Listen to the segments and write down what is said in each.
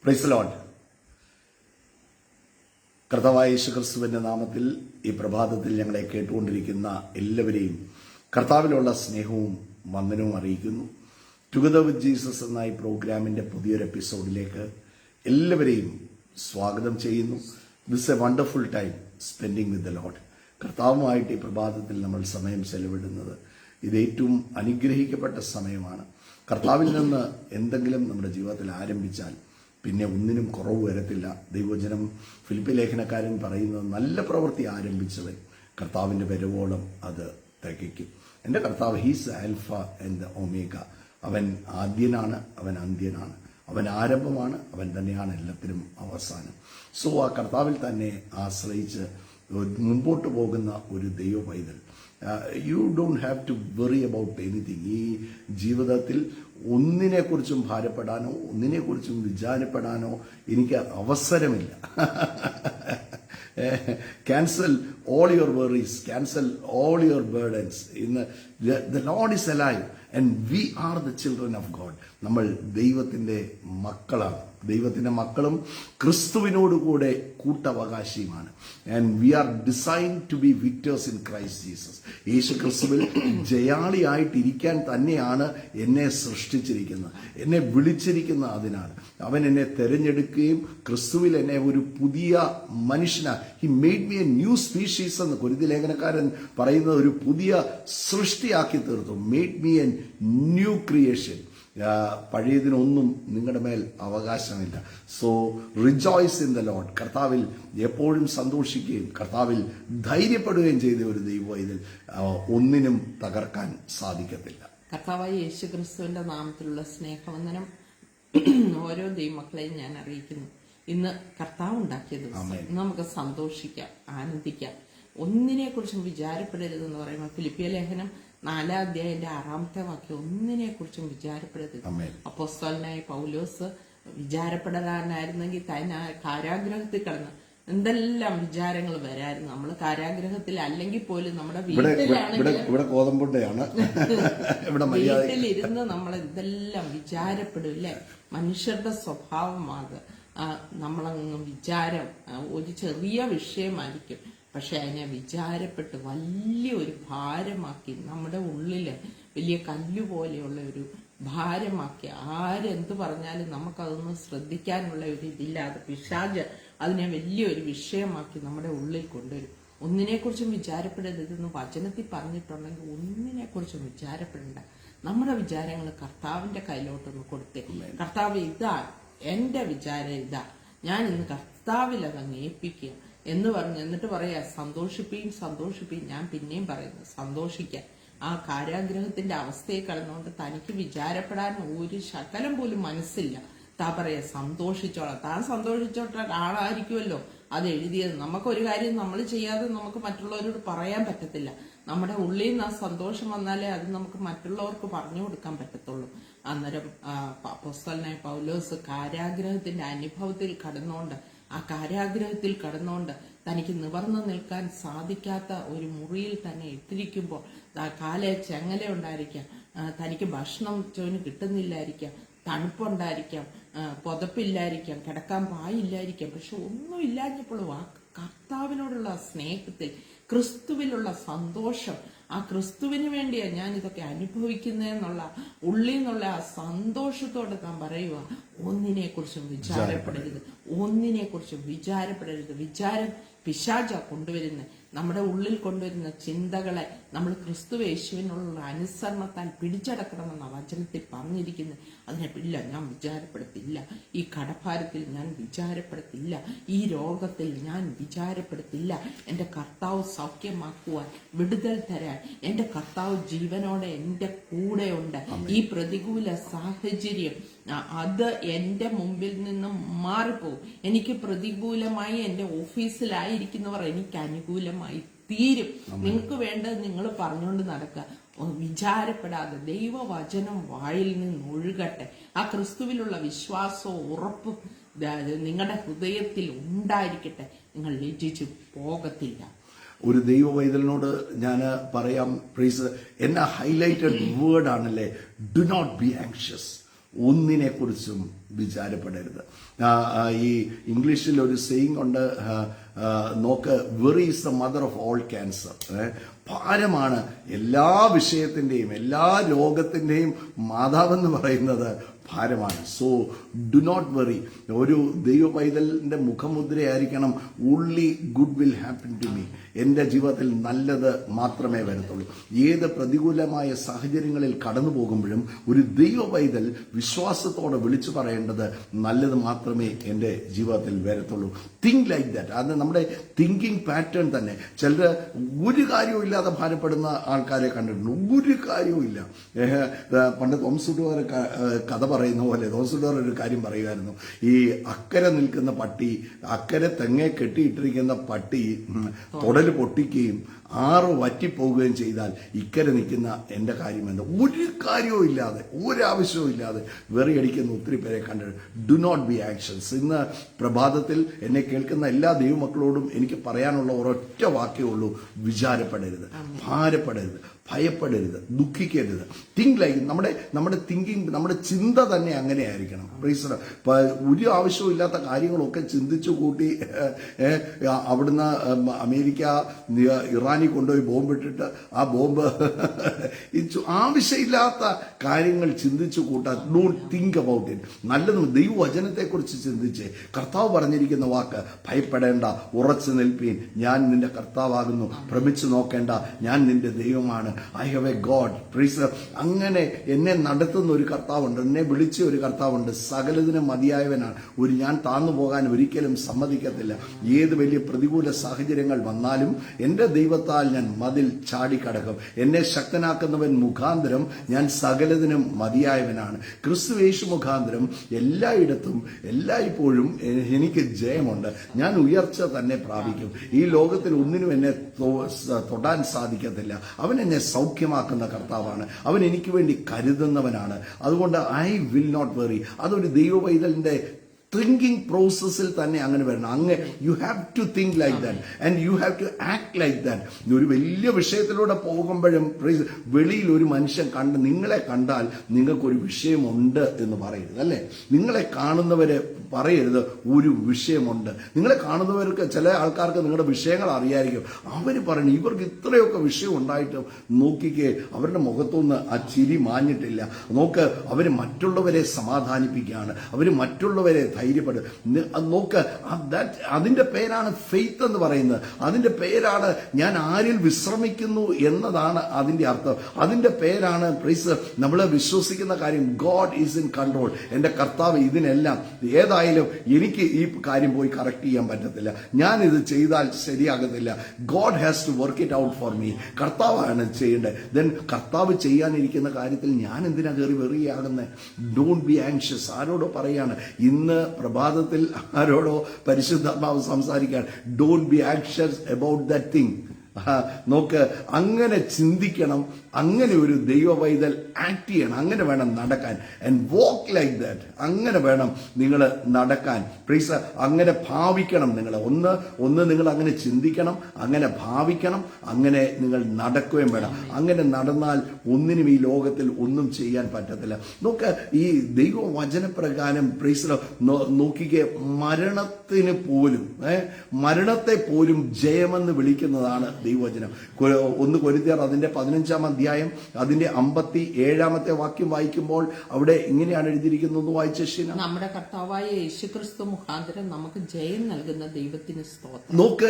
Praise the Lord. കർത്താവായ യേശുക്രിസ്തുവിന്റെ നാമത്തിൽ ഈ പ്രഭാതത്തിൽ ഞങ്ങളെ കേട്ടുകൊണ്ടിരിക്കുന്ന എല്ലാവരെയും കർത്താവിലുള്ള സ്നേഹവും വന്ദനവും അറിയിക്കുന്നു. ടുഗദർ വിത്ത് ജീസസ് എന്ന ഈ പ്രോഗ്രാമിന്റെ പുതിയൊരു എപ്പിസോഡിലേക്ക് എല്ലാവരെയും സ്വാഗതം ചെയ്യുന്നു. This a wonderful time spending with the Lord. കർത്താവുമായിട്ട് ഈ പ്രഭാതത്തിൽ നമ്മൾ സമയം ചെലവിടുന്നത് ഇത് ഏറ്റവും അനുഗ്രഹിക്കപ്പെട്ട സമയമാണ്. കർത്താവിൽ നിന്ന് എന്തെങ്കിലും നമ്മുടെ ജീവിതത്തിൽ ആരംഭിച്ചാൽ പിന്നെ ഒന്നിനും കുറവ് വരത്തില്ല. ദൈവവചനം ഫിലിപ്പി ലേഖനക്കാരൻ പറയുന്നത് നല്ല പ്രവൃത്തി ആരംഭിച്ചവൻ കർത്താവിൻ്റെ വരവോളം അത് തികയ്ക്കും. എൻ്റെ കർത്താവ് ഹീസ് ആൽഫ ആൻഡ് ഒമേഗ. അവൻ ആദ്യനാണ്, അവൻ അന്ത്യനാണ്, അവൻ ആരംഭമാണ്, അവൻ തന്നെയാണ് എല്ലാത്തിനും അവസാനം. സോ ആ കർത്താവിൽ തന്നെ ആശ്രയിച്ച് മുമ്പോട്ട് പോകുന്ന ഒരു ദൈവ പൈതൽ, you don't have to worry about anything. ഈ ജീവിതത്തിൽ ഒന്നിനെക്കുറിച്ചും ഭാരപ്പെടാനോ ഒന്നിനെക്കുറിച്ചും വിചാരപ്പെടാനോ എനിക്ക് അവസരമില്ല. Cancel all your worries, cancel all your burdens. The Lord is alive and we are the children of God. നമ്മൾ ദൈവത്തിൻ്റെ മക്കളാണ്. ദൈവത്തിൻ്റെ മക്കളും ക്രിസ്തുവിനോടുകൂടെ കൂട്ടവകാശിയുമാണ്. And we are designed to be victors in Christ Jesus. യേശു ക്രിസ്തുവിൽ ജയാളിയായിട്ടിരിക്കാൻ തന്നെയാണ് എന്നെ സൃഷ്ടിച്ചിരിക്കുന്നത്, എന്നെ വിളിച്ചിരിക്കുന്നത്. അതിനാണ് അവൻ എന്നെ തെരഞ്ഞെടുക്കുകയും ക്രിസ്തുവിൽ എന്നെ ഒരു പുതിയ മനുഷ്യനാണ്. He made me a new species എന്ന് കൊരിന്ത്യർ ലേഖനക്കാരൻ പറയുന്നത്, ഒരു പുതിയ സൃഷ്ടിയാക്കി തീർത്തു. Made me a new creation. പഴയതിനൊന്നും നിങ്ങളുടെ മേൽ അവകാശമില്ല. So rejoice in the Lord. കർത്താവിൽ എപ്പോഴും സന്തോഷിക്കുകയും കർത്താവിൽ ധൈര്യപ്പെടുകയും ചെയ്ത ഒരു ദൈവം ഇതിൽ ഒന്നിനും തകർക്കാൻ സാധിക്കത്തില്ല. കർത്താവായ യേശു ക്രിസ്തുവിന്റെ നാമത്തിലുള്ള സ്നേഹവന്ദനം ഓരോ ദൈവമക്കളെയും ഞാൻ അറിയിക്കുന്നു. ഇന്ന് കർത്താവ് ഉണ്ടാക്കിയ ദിവസം നമുക്ക് സന്തോഷിക്കാം, ആനന്ദിക്കാം. ഒന്നിനെ കുറിച്ചും വിചാരപ്പെടരുതെന്ന് പറയുമ്പോൾ ഫിലിപ്പിയ ലേഖനം 4-ാം അധ്യായത്തിന്റെ 6-ാമത്തെ വാക്യം, ഒന്നിനെ കുറിച്ചും വിചാരപ്പെടരുത്. അപ്പോസ്തലനായ പൗലോസ് വിചാരപ്പെടാനായിരുന്നെങ്കിൽ കാരാഗ്രഹത്തിൽ കിടന്ന് എന്തെല്ലാം വിചാരങ്ങൾ വരായിരുന്നു. നമ്മൾ കാരാഗ്രഹത്തിൽ അല്ലെങ്കിൽ പോലും നമ്മുടെ വീട്ടിലിരുന്ന് നമ്മൾ എന്തെല്ലാം വിചാരപ്പെടും അല്ലെ. മനുഷ്യരുടെ സ്വഭാവമാകെ നമ്മളങ്ങ് വിചാരം ഒരു ചെറിയ വിഷയമായിരിക്കും, പക്ഷെ അതിനെ വിചാരപ്പെട്ട് വലിയൊരു ഭാരമാക്കി നമ്മുടെ ഉള്ളില് വലിയ കല്ലുപോലെയുള്ള ഒരു ഭാരമാക്കി ആരെന്ത് പറഞ്ഞാലും നമുക്കതൊന്നും ശ്രദ്ധിക്കാനുള്ള ഒരു ഇതില്ലാതെ പിശാച് അതിനെ വലിയൊരു വിഷയമാക്കി നമ്മുടെ ഉള്ളിൽ കൊണ്ടുവരും. ഒന്നിനെക്കുറിച്ചും വിചാരപ്പെടരുതെന്ന് വചനത്തിൽ പറഞ്ഞിട്ടുണ്ടെങ്കിൽ ഒന്നിനെക്കുറിച്ചും വിചാരപ്പെടേണ്ട. നമ്മുടെ വിചാരങ്ങൾ കർത്താവിന്റെ കയ്യിലോട്ടൊന്ന് കൊടുത്തേ. കർത്താവ് ഇതാ എന്റെ വിചാരം, ഇതാ ഞാൻ ഇന്ന് കർത്താവിൽ അതങ്ങ് ഏൽപ്പിക്കുക എന്ന് പറഞ്ഞു. എന്നിട്ട് പറയാ സന്തോഷിപ്പീൻ. ഞാൻ പിന്നെയും പറയുന്നു സന്തോഷിക്കാൻ. ആ കാരാഗ്രഹത്തിന്റെ അവസ്ഥയെ കടന്നുകൊണ്ട് തനിക്ക് വിചാരപ്പെടാൻ ഒരു ശകലം പോലും മനസ്സില്ല. താ പറയാ സന്തോഷിച്ചോളാം. താൻ സന്തോഷിച്ചോട്ടെ ആളായിരിക്കുമല്ലോ അത് എഴുതിയത്. നമുക്കൊരു കാര്യം നമ്മൾ ചെയ്യാതെ നമുക്ക് മറ്റുള്ളവരോട് പറയാൻ പറ്റത്തില്ല. നമ്മുടെ ഉള്ളിൽ നിന്ന് ആ സന്തോഷം വന്നാലേ അത് നമുക്ക് മറ്റുള്ളവർക്ക് പറഞ്ഞു കൊടുക്കാൻ പറ്റത്തുള്ളൂ. അന്നേരം അപ്പോസ്തലനായ പൗലോസ് കാരാഗ്രഹത്തിന്റെ അനുഭവത്തിൽ കടന്നുകൊണ്ട്, ആ കാരാഗ്രഹത്തിൽ കടന്നുകൊണ്ട് തനിക്ക് നിവർന്നു നിൽക്കാൻ സാധിക്കാത്ത ഒരു മുറിയിൽ തന്നെ ഇട്ടിരിക്കുമ്പോൾ കാലെ ചെങ്ങല ഉണ്ടായിരിക്കാം, തനിക്ക് ഭക്ഷണം ചോന് കിട്ടുന്നില്ലായിരിക്കാം, തണുപ്പുണ്ടായിരിക്കാം, പുതപ്പില്ലായിരിക്കാം, കിടക്കാൻ പായില്ലായിരിക്കാം. പക്ഷെ ഒന്നും ഇല്ലാഞ്ഞപ്പോഴും ആ കർത്താവിനോടുള്ള സ്നേഹത്തിൽ, ക്രിസ്തുവിലുള്ള സന്തോഷം, ആ ക്രിസ്തുവിന് വേണ്ടിയാണ് ഞാൻ ഇതൊക്കെ അനുഭവിക്കുന്നതെന്നുള്ള ഉള്ളിൽ നിന്നുള്ള ആ സന്തോഷത്തോടെ താൻ പറയുക, ഒന്നിനെക്കുറിച്ചും വിചാരപ്പെടരുത്. വിചാരം പിശാച കൊണ്ടുവരുന്നത്, നമ്മുടെ ഉള്ളിൽ കൊണ്ടുവരുന്ന ചിന്തകളെ നമ്മൾ ക്രിസ്തു യേശുവിനുള്ള അനുസരണത്താൽ പിടിച്ചടക്കണമെന്ന വചനത്തിൽ പറഞ്ഞിരിക്കുന്നത്. അതിനെ ഇല്ല, ഞാൻ വിചാരപ്പെടുത്തില്ല. ഈ കടഭാരത്തിൽ ഞാൻ വിചാരപ്പെടുത്തില്ല. ഈ രോഗത്തിൽ ഞാൻ വിചാരപ്പെടുത്തില്ല. എൻ്റെ കർത്താവ് സൗഖ്യമാക്കുവാൻ, വിടുതൽ തരാൻ എൻ്റെ കർത്താവ് ജീവനോടെ എൻ്റെ കൂടെയുണ്ട്. ഈ പ്രതികൂല സാഹചര്യം അത് എൻ്റെ മുമ്പിൽ നിന്നും മാറിപ്പോകും. എനിക്ക് പ്രതികൂലമായി എൻ്റെ ഓഫീസിലായിരിക്കുന്നവർ എനിക്ക് അനുകൂലമായി തീരും. നിങ്ങൾക്ക് വേണ്ടത് നിങ്ങൾ പറഞ്ഞുകൊണ്ട് നടക്കുക. വിചാരപ്പെടാതെ ദൈവവചനം വായിൽ നിന്ന് ഒഴുകട്ടെ. ആ ക്രിസ്തുവിലുള്ള വിശ്വാസവും ഉറപ്പും നിങ്ങളുടെ ഹൃദയത്തിൽ ഉണ്ടായിരിക്കട്ടെ. നിങ്ങൾ ലജ്ജിച്ചു പോകത്തില്ല. ഒരു ദൈവ വൈതലിനോട് ഞാൻ പറയാം, പ്രീസ് എന്ന ഹൈലൈറ്റഡ് വേർഡ് ആണല്ലേ, ഡു നോട്ട് ബി ആങ്ഷ്യസ്. ഒന്നിനെക്കുറിച്ചും വിചാരപ്പെടരുത്. ഈ ഇംഗ്ലീഷിൽ ഒരു സെയിങ് ഉണ്ട്, നോക്ക്, worry is the mother of all cancer. ഭാരമാണ് എല്ലാ വിഷയത്തിൻ്റെയും എല്ലാ രോഗത്തിൻ്റെയും മാതാവെന്ന് പറയുന്നത് ഭാരമാണ്. So do not worry. ഒരു ദൈവ പൈതലിന്റെ മുഖമുദ്രയായിരിക്കണം, only good will happen to me. എൻ്റെ ജീവിതത്തിൽ നല്ലത് മാത്രമേ വരത്തുള്ളൂ. ഏത് പ്രതികൂലമായ സാഹചര്യങ്ങളിൽ കടന്നു പോകുമ്പോഴും ഒരു ദൈവ പൈതൽ വിശ്വാസത്തോടെ വിളിച്ചു പറയേണ്ടത് നല്ലത് മാത്രമേ എൻ്റെ ജീവിതത്തിൽ വരത്തുള്ളൂ. Think like that. അത് നമ്മുടെ തിങ്കിങ് പാറ്റേൺ തന്നെ. ചിലർ ഒരു കാര്യവും ഇല്ലാതെ ഭാരപ്പെടുന്ന ആൾക്കാരെ കണ്ടിട്ടുണ്ട്. ഒരു കാര്യവും ഇല്ല. പണ്ട് തോമസ് ഉഡ്വാർ കഥ പറയുന്ന പോലെ തോമസ് ഉഡ്വാർ ഒരു കാര്യം പറയുമായിരുന്നു. ഈ അക്കരെ നിൽക്കുന്ന പട്ടി, അക്കരെ തെങ്ങെ കെട്ടിയിട്ടിരിക്കുന്ന പട്ടി തൊടൽ പൊട്ടിക്കുകയും 6 വറ്റിപ്പോവുകയും ചെയ്താൽ ഇക്കരെ നിൽക്കുന്ന എൻ്റെ കാര്യമെന്ന് ഒരു കാര്യവും ഇല്ലാതെ, ഒരാവശ്യവും ഇല്ലാതെ വെറിയടിക്കുന്ന ഒത്തിരി പേരെ കണ്ടിട്ട്. Do not be anxious. ഇന്ന് പ്രഭാതത്തിൽ എന്നെ കേൾക്കുന്ന എല്ലാ ദൈവമക്കളോടും എനിക്ക് പറയാനുള്ള ഒരൊറ്റ വാക്കേ ഉള്ളൂ: വിചാരപ്പെടരുത്, ഭാരപ്പെടരുത്, ഭയപ്പെടരുത്, ദുഃഖിക്കരുത്. തിങ്ക് ലൈക്ക് നമ്മുടെ തിങ്കിങ്, നമ്മുടെ ചിന്ത തന്നെ അങ്ങനെ ആയിരിക്കണം. ഒരു ആവശ്യവും ഇല്ലാത്ത കാര്യങ്ങളൊക്കെ ചിന്തിച്ചു കൂട്ടി അവിടുന്ന് അമേരിക്ക ഇറാനിൽ കൊണ്ടുപോയി ബോംബിട്ടിട്ട് ആ ബോംബ് ആവശ്യമില്ലാത്ത കാര്യങ്ങൾ ചിന്തിച്ചു കൂട്ടാൻ. Don't think about it. നല്ലത് ദൈവവചനത്തെക്കുറിച്ച് ചിന്തിച്ച്, കർത്താവ് പറഞ്ഞിരിക്കുന്ന വാക്ക്, ഭയപ്പെടേണ്ട, ഉറച്ചു നിൽപ്പീൻ, ഞാൻ നിന്റെ കർത്താവാകുന്നു, ഭ്രമിച്ചു നോക്കേണ്ട, ഞാൻ നിന്റെ ദൈവമാണ്. I have a God. പ്രീസ്. അങ്ങനെ എന്നെ നടത്തുന്ന ഒരു കർത്താവുണ്ട്, എന്നെ വിളിച്ച ഒരു കർത്താവുണ്ട്, സകലതിനും മതിയായവനാണ്. ഞാൻ താന്നു പോകാൻ ഒരിക്കലും സമ്മതിക്കത്തില്ല. ഏത് വലിയ പ്രതികൂല സാഹചര്യങ്ങൾ വന്നാലും എൻ്റെ ദൈവത്താൽ ഞാൻ മതിൽ ചാടിക്കടക്കും. എന്നെ ശക്തനാക്കുന്നവൻ മുഖാന്തരം ഞാൻ സകലതിനും മതിയായവനാണ്. ക്രിസ്തുയേശു മുഖാന്തരം എല്ലായിടത്തും എല്ലായ്പ്പോഴും എനിക്ക് ജയമുണ്ട്. ഞാൻ ഉയർച്ച തന്നെ പ്രാപിക്കും. ഈ ലോകത്തിൽ ഒന്നിനും എന്നെ തൊടാൻ സാധിക്കത്തില്ല. അവൻ എന്നെ സൗഖ്യമാക്കുന്ന കർത്താവാണ്. അവൻ എനിക്ക് വേണ്ടി കരുതുന്നവനാണ്. അതുകൊണ്ട് ഐ വിൽ നോട്ട് വെറി. അതൊരു ദൈവ പൈതലിന്റെ തിങ്കിങ് പ്രോസസ്സിൽ തന്നെ അങ്ങനെ വരണം. You have to think like that and you have to act like that. ഒരു വലിയ വിഷയത്തിലൂടെ പോകുമ്പോഴും വെളിയിൽ ഒരു മനുഷ്യൻ നിങ്ങളെ കണ്ടാൽ നിങ്ങൾക്കൊരു വിഷയമുണ്ട് എന്ന് പറയരുത്, അല്ലേ? നിങ്ങളെ കാണുന്നവരെ പറയരുത് ഒരു വിഷയമുണ്ട്. നിങ്ങളെ കാണുന്നവർക്ക്, ചില ആൾക്കാർക്ക് നിങ്ങളുടെ വിഷയങ്ങൾ അറിയായിരിക്കും. അവർ പറയണം, ഇവർക്ക് ഇത്രയൊക്കെ വിഷയം ഉണ്ടായിട്ടും നോക്കിക്കേ, അവരുടെ മുഖത്തൊന്ന് ആ ചിരി മാഞ്ഞിട്ടില്ല. നോക്ക്, അവർ മറ്റുള്ളവരെ സമാധാനിപ്പിക്കുകയാണ്, അവർ മറ്റുള്ളവരെ ധൈര്യപ്പെടും. നോക്ക്, അതിന്റെ പേരാണ് ഫെയ്ത്ത് എന്ന് പറയുന്നത്. അതിന്റെ പേരാണ് ഞാൻ ആരിൽ വിശ്രമിക്കുന്നു എന്നതാണ് അതിന്റെ അർത്ഥം. അതിന്റെ പേരാണ് പ്രൈസ്. നമ്മൾ വിശ്വസിക്കുന്ന കാര്യം, ഗോഡ് ഈസ് ഇൻ കൺട്രോൾ. എന്റെ കർത്താവ് ഇതിനെല്ലാം, ഏതായാലും എനിക്ക് ഈ കാര്യം പോയി കറക്റ്റ് ചെയ്യാൻ പറ്റത്തില്ല, ഞാൻ ഇത് ചെയ്താൽ ശരിയാകത്തില്ല. God has to work it out for me. കർത്താവാണ് ചെയ്യേണ്ടത്. ദെൻ കർത്താവ് ചെയ്യാനിരിക്കുന്ന കാര്യത്തിൽ ഞാൻ എന്തിനാ കയറി വെറിയാകുന്നത്? Don't be anxious. ആരോടോ പറയാണ് ഇന്ന് പ്രഭാതത്തിൽ, ആരോടോ പരിശുദ്ധാത്മാവ് സംസാരിക്കാൻ, don't be anxious about that thing. നോക്ക്, അങ്ങനെ ചിന്തിക്കണം. അങ്ങനെ ഒരു ദൈവ പൈതൽ ആക്ട് ചെയ്യണം. അങ്ങനെ വേണം നടക്കാൻ. And walk like that. അങ്ങനെ വേണം നിങ്ങൾ നടക്കാൻ. പ്ലീസ്, അങ്ങനെ ഭാവിക്കണം. നിങ്ങൾ ഒന്ന് നിങ്ങൾ അങ്ങനെ ചിന്തിക്കണം, അങ്ങനെ ഭാവിക്കണം, അങ്ങനെ നിങ്ങൾ നടക്കുകയും വേണം. അങ്ങനെ നടന്നാൽ ഒന്നിനും ഈ ലോകത്തിൽ ഒന്നും ചെയ്യാൻ പറ്റത്തില്ല. നോക്ക്, ഈ ദൈവവചനപ്രകാരം പ്ലീസ് നോക്കിക്കേ, മരണത്തെ പോലും ജയമെന്ന് വിളിക്കുന്നതാണ് ദൈവവചനം. 1 കൊരിന്ത്യർ അതിന്റെ 15-ാം അധ്യായം അതിന്റെ 57-ാമത്തെ വാക്യം വായിക്കുമ്പോൾ അവിടെ ഇങ്ങനെയാണ് എഴുതിയിരിക്കുന്നത്. വായിച്ച ശീന, നമ്മുടെ കർത്താവായ യേശുക്രിസ്തു മുഖാന്തരം നമുക്ക് ജയം നൽകുന്ന ദൈവത്തിന് സ്തോത്രം. നോക്ക്,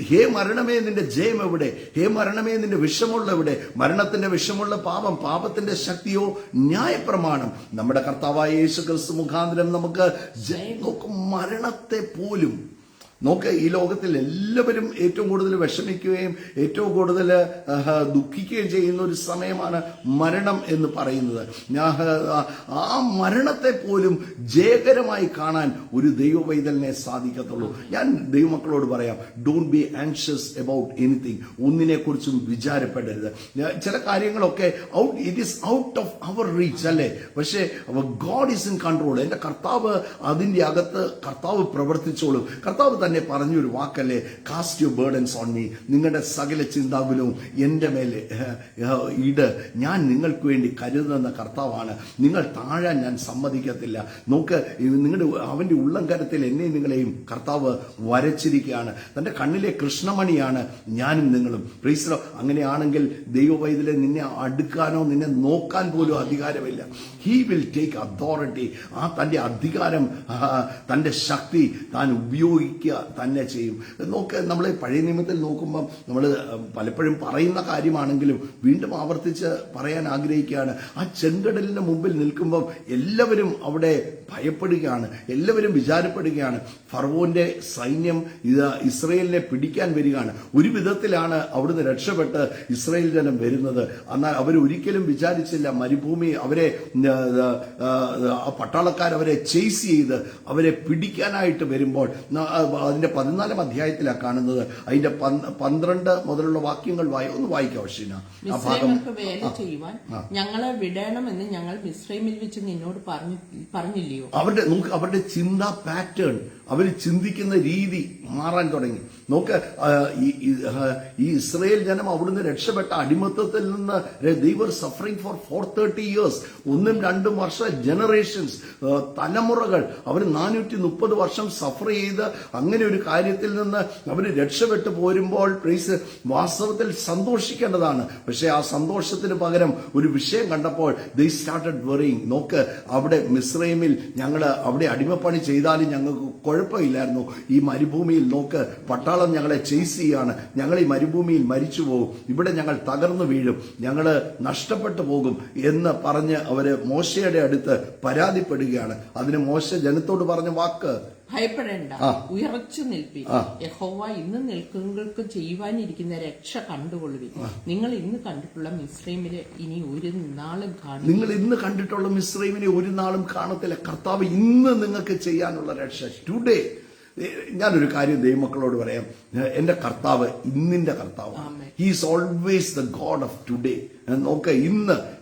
ഹേ മരണമേ നിന്റെ ജയം എവിടെ? ഹേ മരണമേ നിന്റെ വിഷമുള്ള എവിടെ? മരണത്തിന്റെ വിഷമുള്ള പാപം, പാപത്തിന്റെ ശക്തിയോ ന്യായപ്രമാണം. നമ്മുടെ കർത്താവായ യേശുക്രിസ്തു മുഖാന്തരം നമുക്ക് ജയം. നോക്കും, മരണത്തെ പോലും. നോക്ക്, ഈ ലോകത്തിൽ എല്ലാവരും ഏറ്റവും കൂടുതൽ വിഷമിക്കുകയും ഏറ്റവും കൂടുതൽ ദുഃഖിക്കുകയും ചെയ്യുന്ന ഒരു സമയമാണ് മരണം എന്ന് പറയുന്നത്. ആ മരണത്തെ പോലും ജയകരമായി കാണാൻ ഒരു ദൈവ പൈതലിനെ സാധിക്കത്തുള്ളൂ. ഞാൻ ദൈവമക്കളോട് പറയാം, don't be anxious about anything. ഒന്നിനെക്കുറിച്ചും വിചാരപ്പെടരുത്. ചില കാര്യങ്ങളൊക്കെ it is out of our reach, അല്ലേ? പക്ഷേ ഗോഡ് ഈസ് ഇൻ കൺട്രോൾ. എന്റെ കർത്താവ് അതിന്റെ അകത്ത് കർത്താവ് പ്രവർത്തിച്ചോളും. കർത്താവ് തന്നെ പറഞ്ഞൊരു വാക്കല്ലേ, cast your burdens on me, നിങ്ങളുടെ സകല ചിന്താകുലവും എൻ്റെ മേലെ ഇട്, ഞാൻ നിങ്ങൾക്ക് വേണ്ടി കരുതുന്ന കർത്താവാണ്, നിങ്ങൾ താഴാൻ ഞാൻ സമ്മതിക്കത്തില്ല. നോക്ക്, അവന്റെ ഉള്ളംകരത്തിൽ എന്നെയും നിങ്ങളെയും കർത്താവ് വരച്ചിരിക്കുകയാണ്. തന്റെ കണ്ണിലെ കൃഷ്ണമണിയാണ് ഞാനും നിങ്ങളും. Praise the Lord. അങ്ങനെയാണെങ്കിൽ ദൈവവൈദ്യലെ നിന്നെ അടുക്കാനോ നിന്നെ നോക്കാൻ പോലും അധികാരമില്ല. He will take authority. ആ തന്റെ അധികാരം, തന്റെ ശക്തി താൻ ഉപയോഗിക്കുക തന്നെ ചെയ്യും. നോക്ക്, നമ്മൾ പഴയ നിയമത്തിൽ നോക്കുമ്പോൾ നമ്മൾ പലപ്പോഴും പറയുന്ന കാര്യമാണെങ്കിലും വീണ്ടും ആവർത്തിച്ച് പറയാൻ ആഗ്രഹിക്കുകയാണ്. ആ ചെങ്കടലിന്റെ മുമ്പിൽ നിൽക്കുമ്പോൾ എല്ലാവരും അവിടെ ഭയപ്പെടുകയാണ്, എല്ലാവരും വിചാരപ്പെടുകയാണ്. ഫറവോന്റെ സൈന്യം ഇത് ഇസ്രയേലിനെ പിടിക്കാൻ വരികയാണ്. ഒരു വിധത്തിലാണ് അവിടുന്ന് രക്ഷപ്പെട്ട് ഇസ്രയേൽ ജനം വരുന്നത്. എന്നാൽ അവരൊരിക്കലും വിചാരിച്ചില്ല മരുഭൂമി അവരെ ആ പട്ടാളക്കാർ അവരെ ചേസ് ചെയ്ത് അവരെ പിടിക്കാനായിട്ട് വരുമ്പോൾ അതിന്റെ 14-ാം അധ്യായത്തിലാണ് കാണുന്നത്. അതിന്റെ 12 മുതലുള്ള വാക്യങ്ങൾ ഒന്ന് വായിക്കാം. ഷീന, ആ ഭാഗം. വേല ചെയ്യുവാൻ ഞങ്ങളെ വിടണമെന്ന് ഞങ്ങൾ മിസ്രൈമിൽ വെച്ച് നിന്നോട് പറഞ്ഞില്ലയോ? അവരുടെ ചിന്താ പാറ്റേൺ, അവർ ചിന്തിക്കുന്ന രീതി മാറാൻ തുടങ്ങി. നോക്ക്, ഈ ഇസ്രയേൽ ജനം അവിടുന്ന് രക്ഷപ്പെട്ട അടിമത്തത്തിൽ നിന്ന് they were suffering for 430 years. 1-2 വർഷം, ജനറേഷൻസ്, തലമുറകൾ അവർ 430 വർഷം സഫർ ചെയ്ത് അങ്ങനെ ഒരു കാര്യത്തിൽ നിന്ന് അവർ രക്ഷപ്പെട്ടു പോരുമ്പോൾ പ്രൈസ് വാസ്തവത്തിൽ സന്തോഷിക്കേണ്ടതാണ്. പക്ഷെ ആ സന്തോഷത്തിന് പകരം ഒരു വിഷയം കണ്ടപ്പോൾ they started worrying. നോക്ക്, അവിടെ മിസ്രൈമിൽ ഞങ്ങൾ അവിടെ അടിമപ്പണി ചെയ്താലും ഞങ്ങൾക്ക് കുഴപ്പമില്ലായിരുന്നു. ഈ മരുഭൂമിയിൽ നോക്ക്, പട്ടാളം ഞങ്ങളെ ചേസ് ചെയ്യാണ്, ഞങ്ങൾ ഈ മരുഭൂമിയിൽ മരിച്ചു പോകും, ഇവിടെ ഞങ്ങൾ തകർന്നു വീഴും, ഞങ്ങൾ നഷ്ടപ്പെട്ടു പോകും എന്ന് പറഞ്ഞ് അവര് മോശയുടെ അടുത്ത് പരാതിപ്പെടുകയാണ്. അതിന് മോശ ജനത്തോട് പറഞ്ഞ വാക്ക്, ഭയപ്പെടേണ്ട, ഉയർച്ചു നിൽപ്പി, യഹോവ ഇന്ന് നിൽക്കുന്നവർക്ക് ചെയ്യുവാനിരിക്കുന്ന രക്ഷ കണ്ടുകൊള്ളുവിൻ. നിങ്ങൾ ഇന്ന് കണ്ടിട്ടുള്ള മിസ്രൈമിലെ ഇനി ഒരു നാളും കാണും. നിങ്ങൾ ഇന്ന് കണ്ടിട്ടുള്ള മിസ്രൈമിനെ ഒരു നാളും കാണത്തില്ല. കർത്താവ് ഇന്ന് നിങ്ങൾക്ക് ചെയ്യാനുള്ള രക്ഷ ടുഡേ. ഞാനൊരു കാര്യം ദൈവമക്കളോട് പറയാം, എന്റെ കർത്താവ് ഇന്നിന്റെ കർത്താവ്. He is always the God of today. നോക്ക,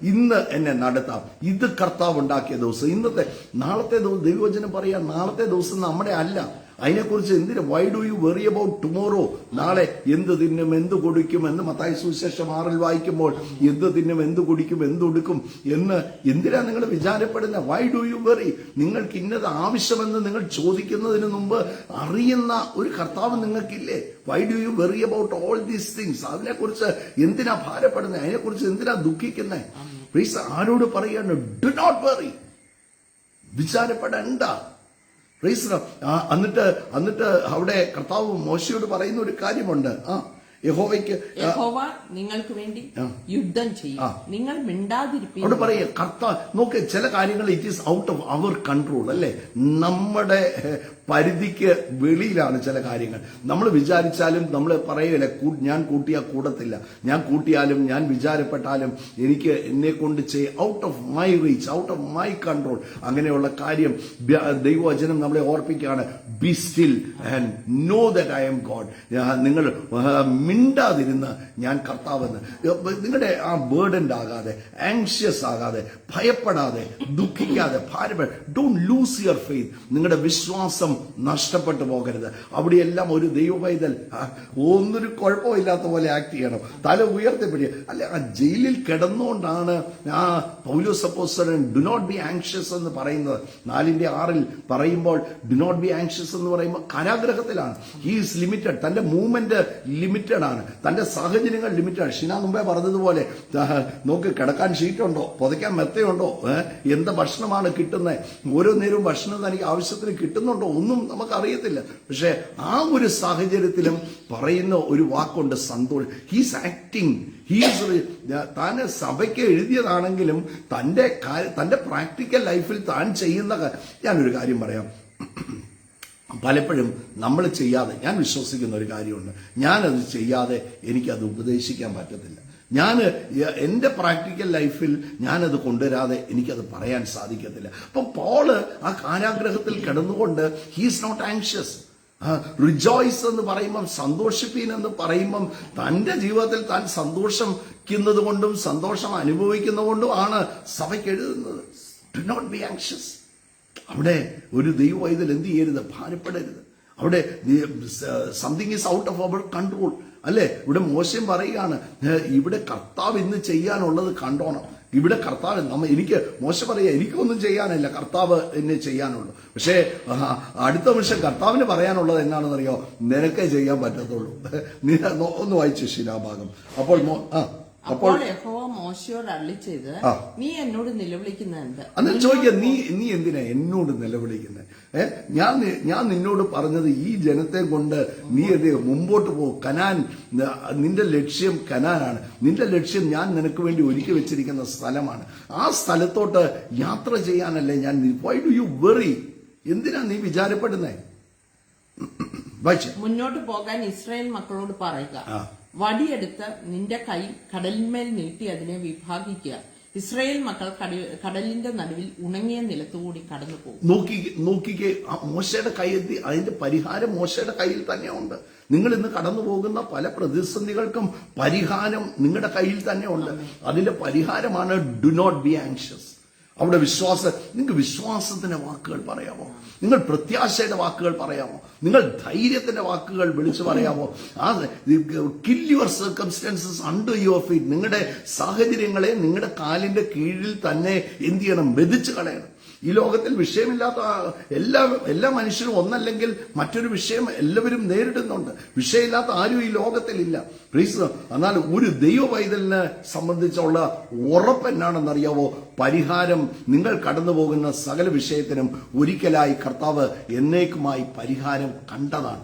ഇന്ന് എന്നെ നടത്താം. ഇത് കർത്താവ് ഉണ്ടാക്കിയ ദിവസം. നാളത്തെ ദിവസം ദൈവവചനം പറയാം, നാളത്തെ ദിവസം നമ്മുടെ അല്ല. അതിനെക്കുറിച്ച് എന്തിനാ Y do you worry about tomorrow? നാളെ എന്ത് തിന്നും എന്ത് കുടിക്കും എന്ന് മത്തായി സുവിശേഷം 6 വായിക്കുമ്പോൾ എന്ത് തിന്നും എന്ത് കുടിക്കും എന്തുടുക്കും എന്ന് എന്തിനാ നിങ്ങൾ വിചാരപ്പെടുന്ന? Why do you worry? നിങ്ങൾക്ക് ഇന്നത് ആവശ്യമെന്ന് നിങ്ങൾ ചോദിക്കുന്നതിന് മുമ്പ് അറിയുന്ന ഒരു കർത്താവ് നിങ്ങൾക്കില്ലേ? Why do you worry about all these things? അതിനെക്കുറിച്ച് എന്തിനാ ഭാരപ്പെടുന്നത്? അതിനെക്കുറിച്ച് എന്തിനാ ദുഃഖിക്കുന്നത്? പ്ലീസ്, ആരോട് പറയാണ്? Do not worry. വിചാരപ്പെടണ്ട. എന്നിട്ട് അവിടെ കർത്താവ് മോശയോട് പറയുന്ന ഒരു കാര്യമുണ്ട്. യഹോവ നിങ്ങൾക്ക് വേണ്ടി യുദ്ധം ചെയ്യും, നിങ്ങൾ മിണ്ടാതിരിക്കും. അവിടെ പറയാ കർത്താവ്. നോക്ക്, ചില കാര്യങ്ങൾ it is out of our control, അല്ലേ? നമ്മുടെ പരിധിക്ക് വെളിയിലാണ് ചില കാര്യങ്ങൾ. നമ്മൾ വിചാരിച്ചാലും നമ്മൾ പറയല്ലേ, ഞാൻ കൂട്ടിയാൽ കൂടത്തില്ല, ഞാൻ കൂട്ടിയാലും ഞാൻ വിചാരപ്പെട്ടാലും എനിക്ക് എന്നെ കൊണ്ട് out of my reach, out of my control. അങ്ങനെയുള്ള കാര്യം ദൈവവചനം നമ്മളെ ഓർപ്പിക്കുകയാണ്. Be still and know that I am God. നിങ്ങൾ മിണ്ടാതിരുന്ന് ഞാൻ കർത്താവെന്ന്. നിങ്ങളുടെ ആ ബേർഡൻഡ് ആകാതെ, ആങ്ഷ്യസ് ആകാതെ, ഭയപ്പെടാതെ, ദുഃഖിക്കാതെ, ഡോണ്ട് ലൂസ് യുവർ ഫെയ്ത്ത്. നിങ്ങളുടെ വിശ്വാസം നഷ്ടപ്പെട്ടു പോകരുത്. അവിടെയെല്ലാം ഒരു ദൈവപൈതൽ ഒന്നൊരു കുഴപ്പമില്ലാത്ത പോലെ ആക്ട് ചെയ്യണം, തല ഉയർത്തിപ്പിടിക്കുക. അല്ലെ, ആ ജയിലിൽ കിടന്നുകൊണ്ടാണ് ആ പൗലോസ് അപ്പോസ്തലൻ ഡു നോട്ട് ബി ആങ്ഷ്യസ് എന്ന് പറയുന്നത്. 4:6 പറയുമ്പോൾ ഡു നോട്ട് ബി ആങ്ഷ്യസ് എന്ന് പറയുമ്പോൾ കാരാഗ്രഹത്തിലാണ്. He is limited. തന്റെ മൂവ്മെന്റ് ലിമിറ്റഡ് ആണ്, തന്റെ സാഹചര്യങ്ങൾ ലിമിറ്റഡ്. ഷിന മുമ്പേ പറഞ്ഞതുപോലെ നോക്ക്, കിടക്കാൻ ഷീറ്റുണ്ടോ, പുതയ്ക്കാൻ മെത്തയുണ്ടോ, എന്ത് ഭക്ഷണമാണ് കിട്ടുന്നത്, ഓരോ നേരവും ഭക്ഷണം തനിക്ക് ആവശ്യത്തിന് കിട്ടുന്നുണ്ടോ, ഒന്നും നമുക്കറിയത്തില്ല. പക്ഷെ ആ ഒരു സാഹചര്യത്തിലും പറയുന്ന ഒരു വാക്കുണ്ട്, സന്തോഷം. He's acting. താൻ സഭയ്ക്ക് എഴുതിയതാണെങ്കിലും തന്റെ പ്രാക്ടിക്കൽ ലൈഫിൽ താൻ ചെയ്യുന്ന. ഞാനൊരു കാര്യം പറയാം, പലപ്പോഴും നമ്മൾ ചെയ്യാതെ, ഞാൻ വിശ്വസിക്കുന്ന ഒരു കാര്യമുണ്ട്, ഞാനത് ചെയ്യാതെ എനിക്കത് ഉപദേശിക്കാൻ പറ്റത്തില്ല. എന്റെ പ്രാക്ടിക്കൽ ലൈഫിൽ ഞാനത് കൊണ്ടുവരാതെ എനിക്കത് പറയാൻ സാധിക്കത്തില്ല. അപ്പൊ പോള് ആ കാരാഗ്രഹത്തിൽ കിടന്നുകൊണ്ട് ഹീസ് നോട്ട് ആങ്ഷ്യസ്. റിജോയ്സ് എന്ന് പറയുമ്പം, സന്തോഷിപ്പീൻ എന്ന് പറയുമ്പം തന്റെ ജീവിതത്തിൽ താൻ സന്തോഷിക്കുന്നത് കൊണ്ടും സന്തോഷം അനുഭവിക്കുന്നതുകൊണ്ടും ആണ് സഭയ്ക്ക് എഴുതുന്നത്. Do not be anxious. അവിടെ ഒരു ദൈവവൈതൽ എന്ത് ചെയ്യരുത്? ഭാരപ്പെടരുത്. അവിടെ something is out of our control അല്ലേ? ഇവിടെ മോശം പറയുകയാണ്, ഇവിടെ കർത്താവ് ഇന്ന് ചെയ്യാനുള്ളത് കണ്ടോണം. ഇവിടെ കർത്താവ് എനിക്ക് മോശ പറയാ, എനിക്കൊന്നും ചെയ്യാനില്ല, കർത്താവ് എന്നെ ചെയ്യാനുള്ളൂ. പക്ഷേ അടുത്ത നിമിഷം കർത്താവിന് പറയാനുള്ളത് എന്നാണെന്നറിയോ? നിനക്കേ ചെയ്യാൻ പറ്റത്തുള്ളൂ. നീ ഒന്ന് വായിച്ചു ശിലാഭാഗം. അപ്പോൾ യഹോവ മോശയോട് അരുളിച്ചെയ്ത്, നീ എന്നോട് നിലവിളിക്കുന്നത് എന്ത്? അന്നേരം ചോദിക്കുക, നീ എന്തിനാ എന്നോട് നിലവിളിക്കുന്നത്? ഞാൻ നിന്നോട് പറഞ്ഞത് ഈ ജനത്തെ കൊണ്ട് നീ മുമ്പോട്ട് പോകും. കനാൻ, നിന്റെ ലക്ഷ്യം കനാനാണ്. നിന്റെ ലക്ഷ്യം ഞാൻ നിനക്ക് വേണ്ടി ഒരുക്കി വെച്ചിരിക്കുന്ന സ്ഥലമാണ്. ആ സ്ഥലത്തോട്ട് യാത്ര ചെയ്യാനല്ലേ ഞാൻ. വൈ ഡു യു വെറി? എന്തിനാ നീ വിചാരപ്പെടുന്നേ? മുന്നോട്ട് പോകാൻ ഇസ്രായേൽ മക്കളോട് പറയുക, വടിയെടുത്ത് നിന്റെ കൈ കടലിന്മേൽ നീട്ടി അതിനെ വിഭാഗിക്കുക. ഇസ്രായേൽ മക്കൾ കടലിന്റെ നടുവിൽ ഉണങ്ങിയ നിലത്തുകൂടി കടന്നു പോകും. നോക്കിക്കേ, മോശയുടെ കയ്യെത്തി. അതിന്റെ പരിഹാരം മോശയുടെ കയ്യിൽ തന്നെയുണ്ട്. നിങ്ങൾ ഇന്ന് കടന്നു പോകുന്ന പല പ്രതിസന്ധികൾക്കും പരിഹാരം നിങ്ങളുടെ കയ്യിൽ തന്നെ ഉണ്ട്. അതിന്റെ പരിഹാരമാണ് ഡു നോട്ട് ബി ആങ്ഷ്യസ്. അവിടെ നിങ്ങൾക്ക് വിശ്വാസത്തിന്റെ വാക്കുകൾ പറയാമോ? നിങ്ങൾ പ്രത്യാശയുടെ വാക്കുകൾ പറയാമോ? നിങ്ങൾ ധൈര്യത്തിന്റെ വാക്കുകൾ വിളിച്ചു പറയാമോ? Kill your circumstances under your feet. നിങ്ങളുടെ സാഹചര്യങ്ങളെ നിങ്ങളുടെ കാലിന്റെ കീഴിൽ തന്നെ എന്ത് ചെയ്യണം? മെതിച്ചു കളയണം. ഈ ലോകത്തിൽ വിഷയമില്ലാത്ത എല്ലാ മനുഷ്യരും ഒന്നല്ലെങ്കിൽ മറ്റൊരു വിഷയം എല്ലാവരും നേരിടുന്നുണ്ട്. വിഷയമില്ലാത്ത ആരും ഈ ലോകത്തിലില്ല. എന്നാൽ ഒരു ദൈവ പൈതലിനെ സംബന്ധിച്ചുള്ള ഉറപ്പ് എന്നാണെന്നറിയാവോ? പരിഹാരം നിങ്ങൾ കടന്നു പോകുന്ന സകല വിഷയത്തിനും ഒരിക്കലായി കർത്താവ് എന്നേക്കുമായി പരിഹാരം കണ്ടതാണ്.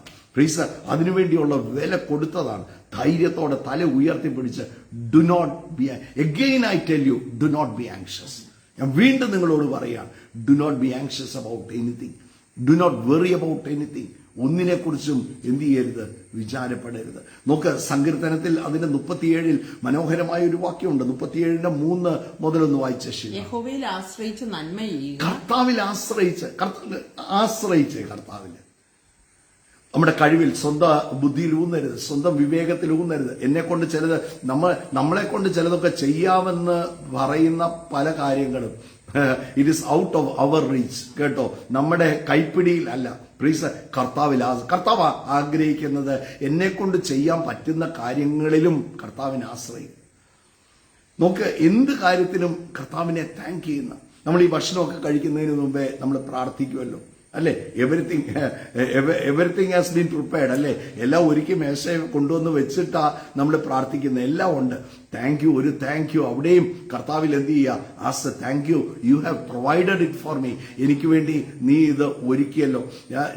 അതിനുവേണ്ടിയുള്ള വില കൊടുത്തതാണ്. ധൈര്യത്തോടെ തല ഉയർത്തിപ്പിടിച്ച് do not be, again I tell you, do not be anxious. ഞാൻ വീണ്ടും നിങ്ങളോട് പറയാം, do not be anxious about anything. Do not worry about anything. ഒന്നിനെ കുറിച്ചും എന്ത് ചെയ്യരുത്? വിചാരപ്പെടരുത്. നോക്ക്, സങ്കീർത്തനത്തിൽ അതിന്റെ 37 മനോഹരമായ ഒരു വാക്യമുണ്ട്. 37:3 മുതലൊന്ന് വായിച്ച ശരി. യഹോവയിൽ ആശ്രയിച്ച് നന്മ ചെയ്യുക. കർത്താവിൽ ആശ്രയിച്ച് കർത്താവിൽ. നമ്മുടെ കഴിവിൽ, സ്വന്തം ബുദ്ധിയിൽ ഊന്നരുത്, സ്വന്തം വിവേകത്തിൽ ഊന്നരുത്. എന്നെക്കൊണ്ട് ചിലത് നമ്മളെ കൊണ്ട് ചിലതൊക്കെ ചെയ്യാമെന്ന് പറയുന്ന പല കാര്യങ്ങളും it is out of our reach. കേട്ടോ, നമ്മുടെ കൈപ്പിടിയിൽ അല്ല. കർത്താവ് ആഗ്രഹിക്കുന്നത് എന്നെക്കൊണ്ട് ചെയ്യാൻ പറ്റുന്ന കാര്യങ്ങളിലും കർത്താവിനെ ആശ്രയിക്കും. നോക്ക്, എന്ത് കാര്യത്തിനും കർത്താവിനെ താങ്ക് ചെയ്യുന്ന. നമ്മൾ ഈ ഭക്ഷണമൊക്കെ കഴിക്കുന്നതിന് മുമ്പേ നമ്മൾ പ്രാർത്ഥിക്കുമല്ലോ, അല്ലേ? എവറിത്തിങ് ഹാസ് ബീൻ പ്രിപ്പയർഡ്, അല്ലേ? എല്ലാം ഒരുക്കി മേശ കൊണ്ടുവന്ന് വെച്ചിട്ടാ നമ്മൾ പ്രാർത്ഥിക്കുന്നത്. എല്ലാം ഉണ്ട്. താങ്ക് യു, ഒരു താങ്ക് യു അവിടെയും കർത്താവിൽ എന്ത് ചെയ്യുക? As A thank you, you have provided it for me. എനിക്ക് വേണ്ടി നീ ഇത് ഒരുക്കിയല്ലോ.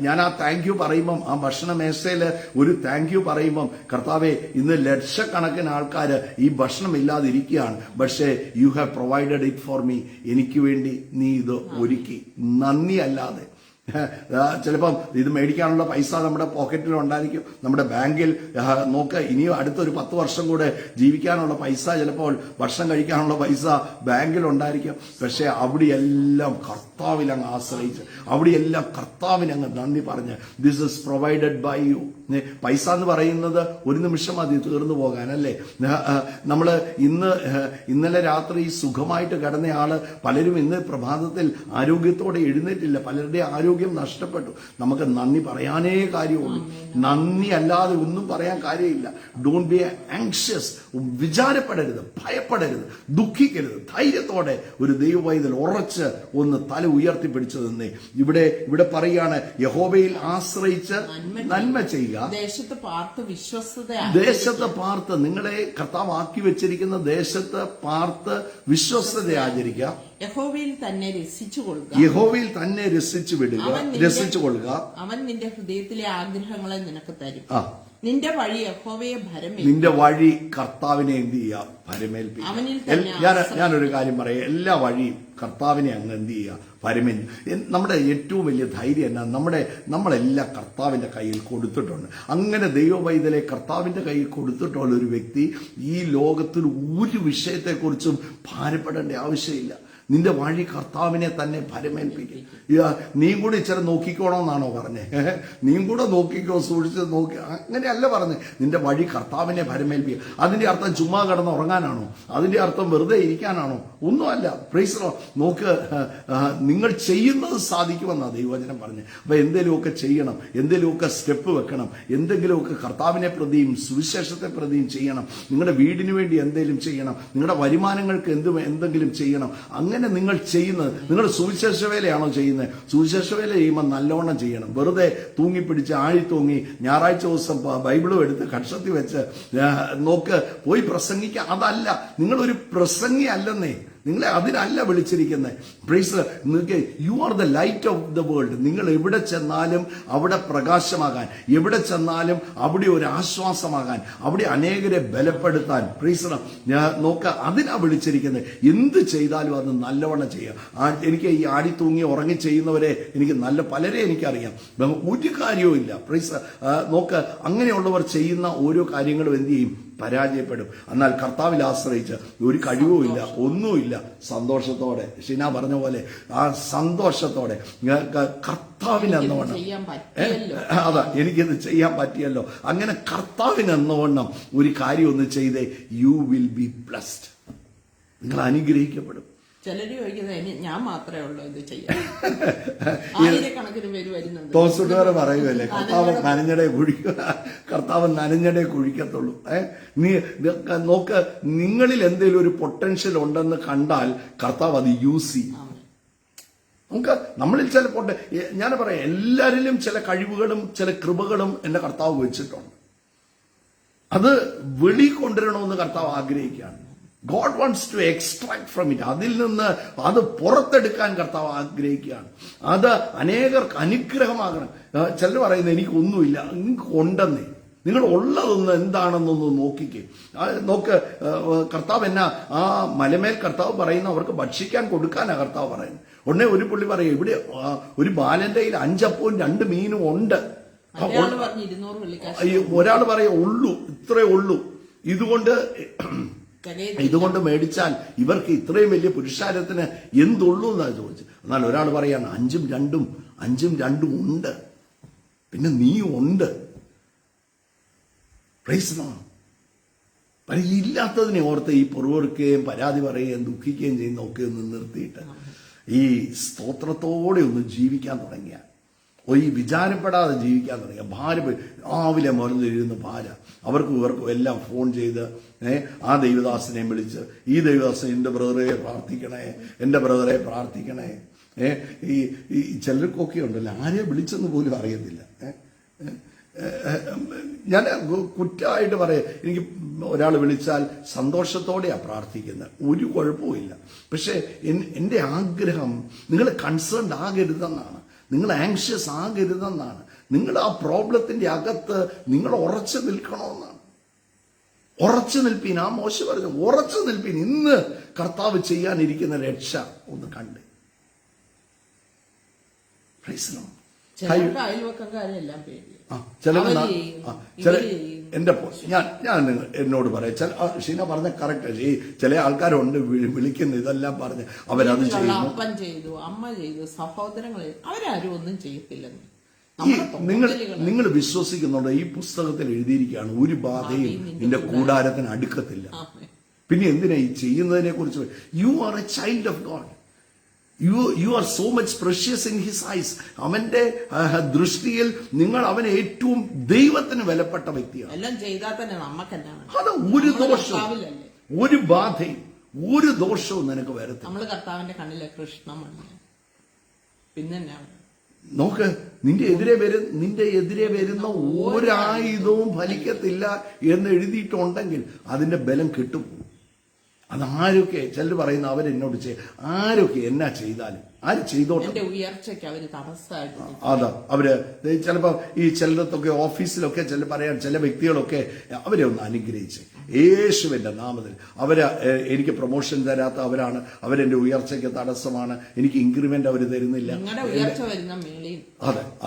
ഞാൻ ആ താങ്ക് യു പറയുമ്പം, ആ ഭക്ഷണ മേശയിൽ ഒരു താങ്ക് യു പറയുമ്പം, കർത്താവെ, ഇന്ന് ലക്ഷക്കണക്കിന് ആൾക്കാർ ഈ ഭക്ഷണം ഇല്ലാതിരിക്കുകയാണ്, പക്ഷേ you have provided it for me. എനിക്ക് വേണ്ടി നീ ഇത് ഒരുക്കി. നന്ദി അല്ലാതെ ചിലപ്പം ഇത് മേടിക്കാനുള്ള പൈസ നമ്മുടെ പോക്കറ്റിൽ ഉണ്ടായിരിക്കും, നമ്മുടെ ബാങ്കിൽ. നോക്ക്, ഇനിയും അടുത്തൊരു 10 വർഷം കൂടെ ജീവിക്കാനുള്ള പൈസ, ചിലപ്പോൾ ഭക്ഷണം കഴിക്കാനുള്ള പൈസ ബാങ്കിൽ ഉണ്ടായിരിക്കും. പക്ഷെ അവിടെയെല്ലാം കർത്താവിൽ അങ്ങ് ആശ്രയിച്ച്, അവിടെയെല്ലാം കർത്താവിനങ്ങ് നന്ദി പറഞ്ഞ്, this is provided by you. പൈസ എന്ന് പറയുന്നത് ഒരു നിമിഷം മതി തീർന്നു പോകാൻ, അല്ലേ? നമ്മൾ ഇന്നലെ രാത്രി സുഖമായിട്ട് കിടന്നയാള് പലരും ഇന്ന് പ്രഭാതത്തിൽ ആരോഗ്യത്തോടെ എഴുന്നേറ്റില്ല. പലരുടെ ആരോഗ്യം നഷ്ടപ്പെട്ടു. നമുക്ക് നന്ദി പറയാനേ കാര്യമുള്ളൂ. നന്ദി അല്ലാതെ ഒന്നും പറയാൻ കാര്യമില്ല. Don't be anxious. വിചാരപ്പെടരുത്, ഭയപ്പെടരുത്, ദുഃഖിക്കരുത്. ധൈര്യത്തോടെ ഒരു ദൈവവൈതൽ ഉറച്ച് ഒന്ന് തല ഉയർത്തിപ്പിടിച്ചു നിന്നേ. ഇവിടെ പറയാണ്, യഹോവയിൽ ആശ്രയിച്ച് നന്മ ചെയ്യുക. ദേശത്ത് പാർത്ത്, നിങ്ങളെ കർത്താവ് ആക്കി വെച്ചിരിക്കുന്ന ദേശത്ത് പാർത്ത് വിശ്വസ്തത ആചരിക്കുക. യഹോവയിൽ തന്നെ രസിച്ചുകൊള്ളുക. അവൻ നിന്റെ ഹൃദയത്തിലെ ആഗ്രഹങ്ങളെ നിനക്ക് തരും. നിന്റെ വഴി യഹോവയെ നിന്റെ വഴി കർത്താവിനെ എന്ത് ചെയ്യുക? ഭരമേൽപ്പിക്കുക. ഞാനൊരു കാര്യം പറയാം, എല്ലാ വഴിയും കർത്താവിനെ അങ്ങ് എന്ത് ചെയ്യുക? നമ്മുടെ ഏറ്റവും വലിയ ധൈര്യം എന്നാ, നമ്മളെല്ലാം കർത്താവിന്റെ കയ്യിൽ കൊടുത്തിട്ടുണ്ട്. അങ്ങനെ ദൈവവൈതലെ കർത്താവിന്റെ കയ്യിൽ കൊടുത്തിട്ടുള്ള ഒരു വ്യക്തി ഈ ലോകത്തിൽ ഒരു വിഷയത്തെക്കുറിച്ചും ഭാരപ്പെടേണ്ട ആവശ്യമില്ല. നിന്റെ വഴി കർത്താവിനെ തന്നെ ഫലമേൽപ്പിക്കും. നീയും കൂടി ഇച്ചിരി നോക്കിക്കോണമെന്നാണോ പറഞ്ഞേ? നീയും കൂടെ നോക്കിക്കോ, സൂക്ഷിച്ച് നോക്കി, അങ്ങനെയല്ല പറഞ്ഞ്. നിന്റെ വഴി കർത്താവിനെ ഫലമേൽപ്പിക്കുക. അതിന്റെ അർത്ഥം ചുമ്മാ കിടന്ന് ഉറങ്ങാനാണോ? അതിന്റെ അർത്ഥം വെറുതെ ഇരിക്കാനാണോ? ഒന്നുമല്ല. Praise the Lord. നോക്ക്, നിങ്ങൾ ചെയ്യുന്നത് സാധിക്കുമെന്നാണ് ദൈവവചനം പറഞ്ഞ്. അപ്പൊ എന്തെങ്കിലുമൊക്കെ ചെയ്യണം, എന്തെങ്കിലുമൊക്കെ സ്റ്റെപ്പ് വെക്കണം, എന്തെങ്കിലുമൊക്കെ കർത്താവിനെ പ്രതിയും സുവിശേഷത്തെ പ്രതിയും ചെയ്യണം. നിങ്ങളുടെ വീടിന് വേണ്ടി എന്തെങ്കിലും ചെയ്യണം, നിങ്ങളുടെ വരുമാനങ്ങൾക്ക് എന്തെങ്കിലും ചെയ്യണം. അങ്ങനെ നിങ്ങൾ ചെയ്യുന്നത്, നിങ്ങൾ സുവിശേഷ വേലയാണോ ചെയ്യുന്നത്? സുവിശേഷ വേല ചെയ്യുമ്പോൾ നല്ലവണ്ണം ചെയ്യണം. വെറുതെ തൂങ്ങിപ്പിടിച്ച് ആഴിത്തൂങ്ങി ഞായറാഴ്ച ദിവസം ബൈബിളും എടുത്ത് കക്ഷത്തിൽ വെച്ച് നോക്ക് പോയി പ്രസംഗിക്കുക. അതല്ല, നിങ്ങളൊരു പ്രസംഗി അല്ലെന്നേ. നിങ്ങളെ അതിനല്ല വിളിച്ചിരിക്കുന്നത്. Praise, you are the light of the world. നിങ്ങൾ എവിടെ ചെന്നാലും അവിടെ പ്രകാശമാകാൻ, എവിടെ ചെന്നാലും അവിടെ ഒരു ആശ്വാസമാകാൻ, അവിടെ അനേകരെ ബലപ്പെടുത്താൻ. പ്രൈസ് നോക്ക, അതിനാ വിളിച്ചിരിക്കുന്നത്. എന്ത് ചെയ്താലും അത് നല്ലവണ്ണം ചെയ്യുക. എനിക്ക് ഈ ആടി തൂങ്ങി ഉറങ്ങി ചെയ്യുന്നവരെ എനിക്ക് പലരെ എനിക്കറിയാം. ഒരു കാര്യവും ഇല്ല. പ്രൈസ് നോക്ക്, അങ്ങനെയുള്ളവർ ചെയ്യുന്ന ഓരോ കാര്യങ്ങളും എന്ത് ചെയ്യും? പരാജയപ്പെടും. എന്നാൽ കർത്താവിൽ ആശ്രയിച്ച് ഒരു കഴിവുമില്ല, ഒന്നുമില്ല, സന്തോഷത്തോടെ ഷീന പറഞ്ഞ പോലെ ആ സന്തോഷത്തോടെ കർത്താവിനെന്നവണ്ണം, അതാ എനിക്കിത് ചെയ്യാൻ പറ്റിയല്ലോ, അങ്ങനെ കർത്താവിനെന്നവണ്ണം ഒരു കാര്യം ഒന്ന് ചെയ്തേ, യു വിൽ ബി ബ്ലെസ്ഡ്. നിങ്ങൾ അനുഗ്രഹിക്കപ്പെടും. ചിലര് ചോദിക്കുന്നത് ഞാൻ മാത്രമേ ഉള്ളൂ ഇത് ചെയ്യാൻ. ആയിരക്കണക്കിന് പേര് വരുന്നുണ്ട്. തോസുകാരെ പറയുമല്ലേ, കർത്താവ് നനഞ്ഞടേ കുഴിക്കത്തുള്ളൂ. നീ നോക്ക്, നിങ്ങളിൽ എന്തെങ്കിലും ഒരു പൊട്ടൻഷ്യൽ ഉണ്ടെന്ന് കണ്ടാൽ കർത്താവ് അത് യൂസ് ചെയ്യും. നമുക്ക് നമ്മളിൽ ചില ഞാൻ പറയാം, എല്ലാരിലും ചില കഴിവുകളും ചില കൃപകളും എന്റെ കർത്താവ് വെച്ചിട്ടുണ്ട്. അത് വെളി കൊണ്ടുവരണമെന്ന് കർത്താവ് ആഗ്രഹിക്കുകയാണ്. God wants to extract from it. അതിൽ നിന്ന് അത് പുറത്തെടുക്കാൻ കർത്താവ് ആഗ്രഹിക്കുകയാണ്. അത് അനേകർക്ക് അനുഗ്രഹമാകണം. ചിലർ പറയുന്നത് എനിക്കൊന്നുമില്ല, നിങ്ങൾക്ക് ഉണ്ടെന്നേ. നിങ്ങൾ ഉള്ളതൊന്ന് എന്താണെന്നൊന്ന് നോക്കിക്കേ. നോക്ക്, കർത്താവ് എന്നാ ആ മലമേൽ കർത്താവ് പറയുന്ന അവർക്ക് ഭക്ഷിക്കാൻ കൊടുക്കാനാ കർത്താവ് പറയുന്നത്. ഉടനെ ഒരു പുള്ളി പറയും, ഇവിടെ ഒരു ബാലന്റെ കയ്യിൽ 5 അപ്പവും 2 മീനും ഉണ്ട്. ഒരാൾ പറയാ ഉള്ളൂ, ഇത്രേ ഉള്ളൂ, ഇതുകൊണ്ട് മേടിച്ചാൽ ഇവർക്ക് ഇത്രയും വലിയ പുരുഷാരത്തിന് എന്തുള്ളൂ എന്നാണ് ചോദിച്ചത്. എന്നാൽ ഒരാൾ പറയാണ് 5ഉം 2ഉം ഉണ്ട്, പിന്നെ നീ ഉണ്ട്. ഇല്ലാത്തതിനെ ഓർത്ത് ഈ പൊറുവെറുക്കുകയും പരാതി പറയുകയും ദുഃഖിക്കുകയും ചെയ്യുന്ന ഒക്കെ ഒന്ന് നിർത്തിയിട്ട് ഈ സ്തോത്രത്തോടെ ഒന്ന് ജീവിക്കാൻ തുടങ്ങിയ, ഈ വിചാരപ്പെടാതെ ജീവിക്കാൻ തുടങ്ങിയ, ഭാര്യ രാവിലെ മുതലിരുന്ന് ഭാര്യ അവർക്കും ഇവർക്കും എല്ലാം ഫോൺ ചെയ്ത് ആ ദൈവദാസനെയും വിളിച്ച്, ഈ ദൈവദാസൻ എൻ്റെ ബ്രദറെ പ്രാർത്ഥിക്കണേ, എൻ്റെ ബ്രദറെ പ്രാർത്ഥിക്കണേ. ഈ ചിലർക്കൊക്കെ ഉണ്ടല്ലോ, ആരെയെ വിളിച്ചെന്ന് പോലും അറിയത്തില്ല. ഞാൻ കുറ്റമായിട്ട് പറയാം, എനിക്ക് ഒരാൾ വിളിച്ചാൽ സന്തോഷത്തോടെയാണ് പ്രാർത്ഥിക്കുന്നത്, ഒരു കുഴപ്പമില്ല. പക്ഷെ എൻ്റെ ആഗ്രഹം നിങ്ങൾ കൺസേൺഡ് ആകരുതെന്നാണ്, നിങ്ങൾ ആങ്ഷ്യസ് ആകരുതെന്നാണ്. നിങ്ങൾ ആ പ്രോബ്ലത്തിന്റെ അകത്ത് നിങ്ങൾ ഉറച്ചു നിൽക്കണമെന്നാണ്. ഉറച്ചു നിൽപ്പീൻ. ആ മോശ പറഞ്ഞു, ഉറച്ചു നിൽപ്പീൻ. ഇന്ന് കർത്താവ് ചെയ്യാനിരിക്കുന്ന രക്ഷ ഒന്ന് കണ്ട്. എന്റെ ഞാൻ എന്നോട് പറയാം, ഷീന പറഞ്ഞ കറക്റ്റ്. ചില ആൾക്കാരുണ്ട് വിളിക്കുന്ന ഇതെല്ലാം പറഞ്ഞ് അവരത് ചെയ്യുന്നു, അപ്പൻ ചെയ്തു, അമ്മ ചെയ്തു, സഹോദരങ്ങൾ, അവരാരും ഒന്നും ചെയ്യത്തില്ലെന്ന് നിങ്ങൾ വിശ്വസിക്കുന്നുണ്ടോ? ഈ പുസ്തകത്തിൽ എഴുതിയിരിക്കുകയാണ്, ഒരു ബാധയും നിന്റെ കൂടാരത്തിന് അടുക്കത്തില്ല. പിന്നെ എന്തിനാ ഈ ചെയ്യുന്നതിനെ കുറിച്ച്? U are a child of God. You are so much precious in his eyes. അവന്റെ ദൃഷ്ടിയിൽ നിങ്ങൾ അവനെ ഏറ്റവും ദൈവത്തിന് വിലപ്പെട്ട വ്യക്തിയാണ്. എല്ലാം ചെയ്താൽ തന്നെ നമുക്കെല്ലാം അത് ഒരു ദോഷവും ഒരു ബാധയും ഒരു ദോഷവും നിനക്ക് വരത്തില്ല. നമ്മള് കർത്താവിന്റെ കണ്ണിലെ കൃഷ്ണമണി. പിന്നെ നോക്ക്, നിന്റെ എതിരെ വരുന്ന ഒരായുധവും ഫലിക്കത്തില്ല എന്ന് എഴുതിയിട്ടുണ്ടെങ്കിൽ അതിന്റെ ബലം കിട്ടുപോകും. അതാരൊക്കെ ചിലർ പറയുന്ന അവരെന്നോട് ആരൊക്കെ എന്നാ ചെയ്താലും ആര് ചെയ്തോട്ടെ, ഉയർച്ചയ്ക്ക് അവര് തടസ്സമായിട്ട്. അതാ അവര് ചിലപ്പോ ഈ ചിലരത്തൊക്കെ ഓഫീസിലൊക്കെ പറയാൻ ചില വ്യക്തികളൊക്കെ അവരെ ഒന്ന് അനുഗ്രഹിച്ച് യേശുവിന്റെ നാമത്തിൽ എനിക്ക് പ്രൊമോഷൻ തരാത്ത അവരാണ്, അവരെന്റെ ഉയർച്ചയ്ക്ക് തടസ്സമാണ്, എനിക്ക് ഇൻക്രിമെന്റ് അവർ തരുന്നില്ല.